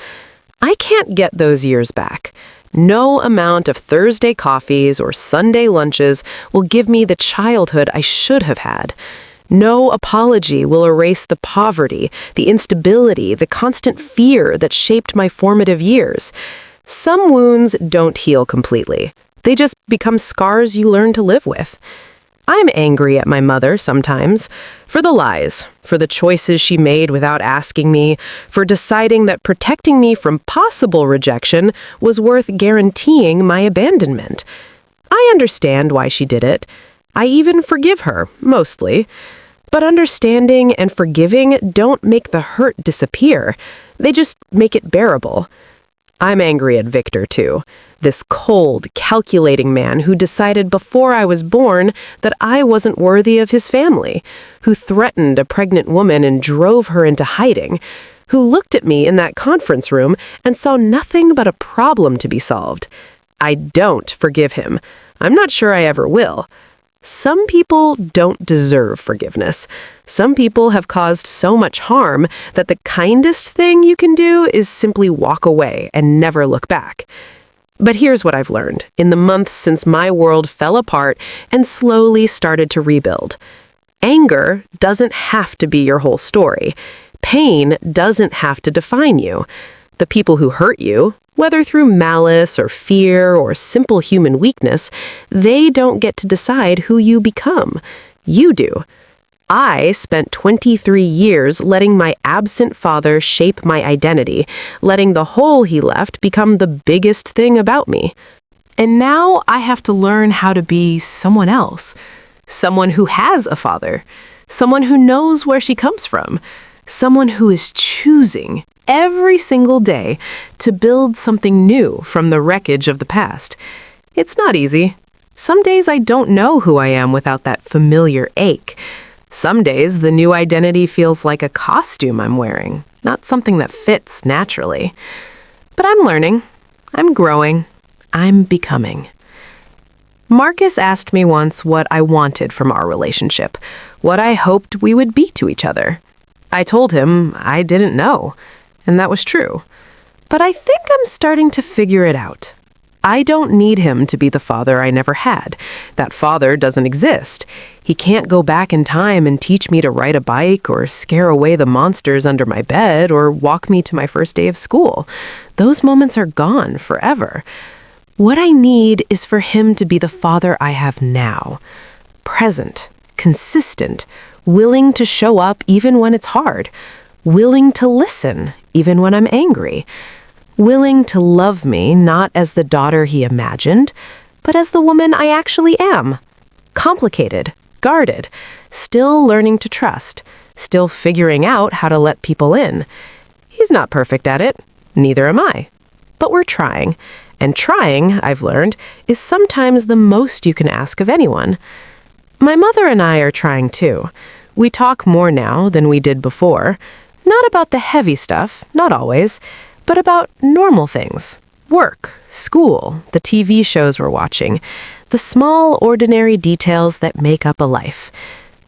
[SPEAKER 2] I can't get those years back. No amount of Thursday coffees or Sunday lunches will give me the childhood I should have had. No apology will erase the poverty, the instability, the constant fear that shaped my formative years. Some wounds don't heal completely. They just become scars you learn to live with. I'm angry at my mother sometimes, for the lies, for the choices she made without asking me, for deciding that protecting me from possible rejection was worth guaranteeing my abandonment. I understand why she did it. I even forgive her, mostly. But understanding and forgiving don't make the hurt disappear. They just make it bearable. I'm angry at Victor, too. This cold, calculating man who decided before I was born that I wasn't worthy of his family, who threatened a pregnant woman and drove her into hiding, who looked at me in that conference room and saw nothing but a problem to be solved. I don't forgive him. I'm not sure I ever will. Some people don't deserve forgiveness. Some people have caused so much harm that the kindest thing you can do is simply walk away and never look back. But here's what I've learned in the months since my world fell apart and slowly started to rebuild. Anger doesn't have to be your whole story. Pain doesn't have to define you. The people who hurt you, whether through malice or fear or simple human weakness, they don't get to decide who you become. You do. I spent 23 years letting my absent father shape my identity, letting the hole he left become the biggest thing about me. And now I have to learn how to be someone else, someone who has a father, someone who knows where she comes from, someone who is choosing every single day to build something new from the wreckage of the past. It's not easy. Some days I don't know who I am without that familiar ache. Some days the new identity feels like a costume I'm wearing, not something that fits naturally. But I'm learning. I'm growing. I'm becoming. Marcus asked me once what I wanted from our relationship, what I hoped we would be to each other. I told him I didn't know, and that was true. But I think I'm starting to figure it out. I don't need him to be the father I never had. That father doesn't exist. He can't go back in time and teach me to ride a bike or scare away the monsters under my bed or walk me to my first day of school. Those moments are gone forever. What I need is for him to be the father I have now. Present, consistent, willing to show up even when it's hard, willing to listen even when I'm angry, willing to love me not as the daughter he imagined, but as the woman I actually am. Complicated, guarded, still learning to trust, still figuring out how to let people in. He's not perfect at it, neither am I. But we're trying, and trying, I've learned, is sometimes the most you can ask of anyone. My mother and I are trying too. We talk more now than we did before. Not about the heavy stuff, not always, but about normal things. Work, school, the TV shows we're watching, the small, ordinary details that make up a life.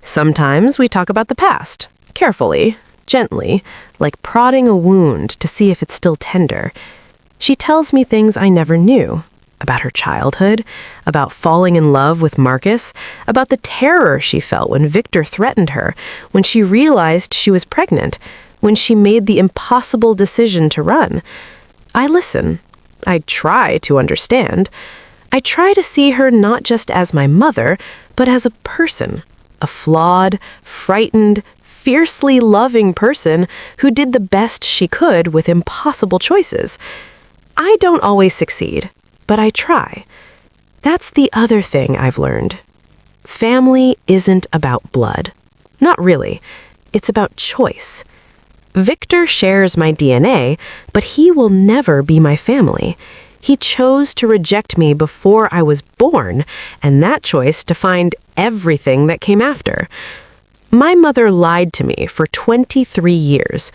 [SPEAKER 2] Sometimes we talk about the past, carefully, gently, like prodding a wound to see if it's still tender. She tells me things I never knew. about her childhood, about falling in love with Marcus, about the terror she felt when Victor threatened her, when she realized she was pregnant, when she made the impossible decision to run. I listen. I try to understand. I try to see her not just as my mother, but as a person, a flawed, frightened, fiercely loving person who did the best she could with impossible choices. I don't always succeed, but I try. That's the other thing I've learned. Family isn't about blood. Not really. It's about choice. Victor shares my DNA, but he will never be my family. He chose to reject me before I was born, and that choice defined everything that came after. My mother lied to me for 23 years,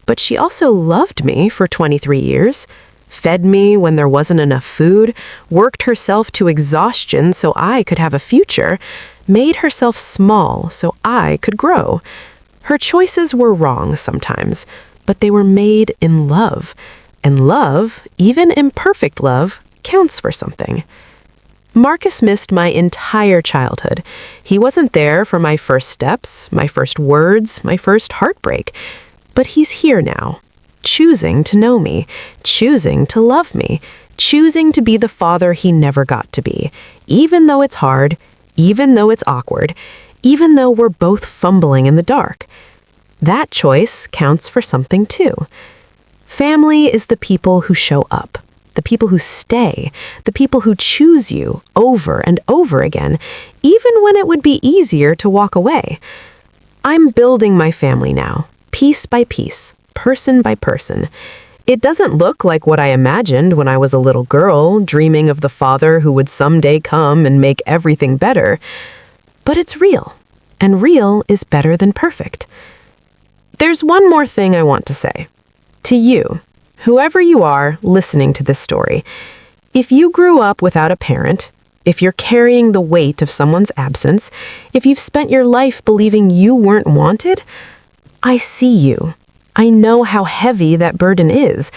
[SPEAKER 2] but she also loved me for 23 years, fed me when there wasn't enough food, worked herself to exhaustion so I could have a future, made herself small so I could grow. Her choices were wrong sometimes, but they were made in love. And love, even imperfect love, counts for something. Marcus missed my entire childhood. He wasn't there for my first steps, my first words, my first heartbreak. But he's here now, choosing to know me, choosing to love me, choosing to be the father he never got to be, even though it's hard, even though it's awkward, even though we're both fumbling in the dark. That choice counts for something too. Family is the people who show up, the people who stay, the people who choose you over and over again, even when it would be easier to walk away. I'm building my family now, piece by piece, person by person. It doesn't look like what I imagined when I was a little girl, dreaming of the father who would someday come and make everything better. But it's real, and real is better than perfect. There's one more thing I want to say. To you, whoever you are listening to this story, if you grew up without a parent, if you're carrying the weight of someone's absence, if you've spent your life believing you weren't wanted, I see you. I know how heavy that burden is.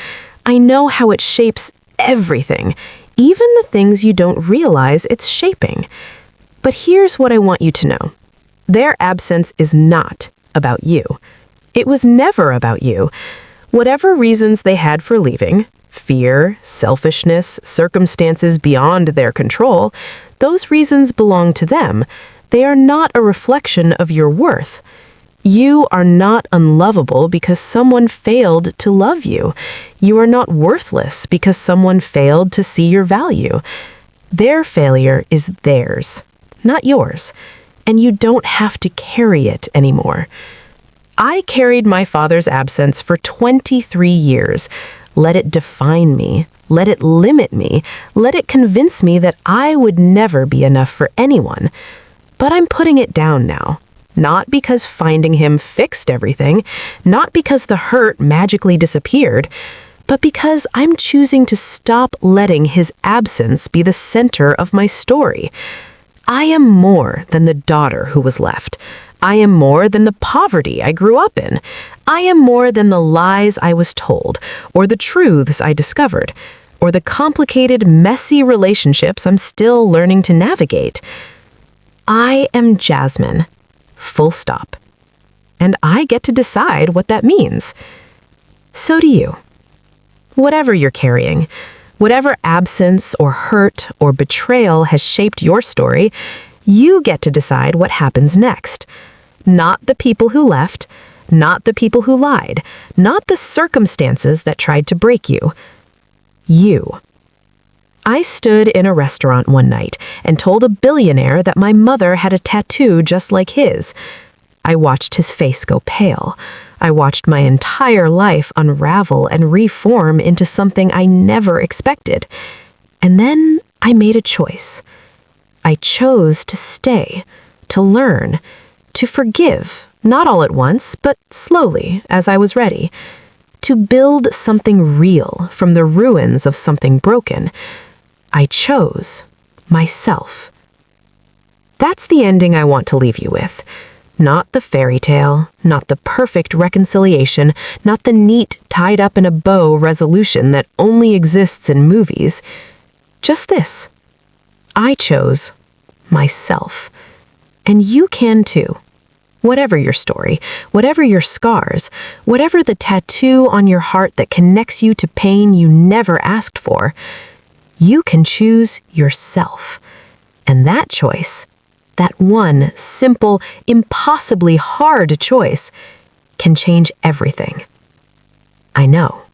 [SPEAKER 2] I know how it shapes everything, even the things you don't realize it's shaping. But here's what I want you to know. Their absence is not about you. It was never about you. Whatever reasons they had for leaving, fear, selfishness, circumstances beyond their control, those reasons belong to them. They are not a reflection of your worth. You are not unlovable because someone failed to love you. You are not worthless because someone failed to see your value. Their failure is theirs, not yours, and you don't have to carry it anymore. I carried my father's absence for 23 years. Let it define me. Let it limit me. Let it convince me that I would never be enough for anyone. But I'm putting it down now. Not because finding him fixed everything, not because the hurt magically disappeared, but because I'm choosing to stop letting his absence be the center of my story. I am more than the daughter who was left. I am more than the poverty I grew up in. I am more than the lies I was told, or the truths I discovered, or the complicated, messy relationships I'm still learning to navigate. I am Jasmine. Full stop. And I get to decide what that means. So do you. Whatever you're carrying, whatever absence or hurt or betrayal has shaped your story, you get to decide what happens next. Not the people who left, not the people who lied, not the circumstances that tried to break you. You. I stood in a restaurant one night and told a billionaire that my mother had a tattoo just like his. I watched his face go pale. I watched my entire life unravel and reform into something I never expected. And then I made a choice. I chose to stay, to learn, to forgive, not all at once, but slowly as I was ready, to build something real from the ruins of something broken. I chose myself. That's the ending I want to leave you with. Not the fairy tale, not the perfect reconciliation, not the neat, tied up in a bow resolution that only exists in movies. Just this. I chose myself. And you can too. Whatever your story, whatever your scars, whatever the tattoo on your heart that connects you to pain you never asked for, you can choose yourself. And that choice, that one simple, impossibly hard choice, can change everything. I know.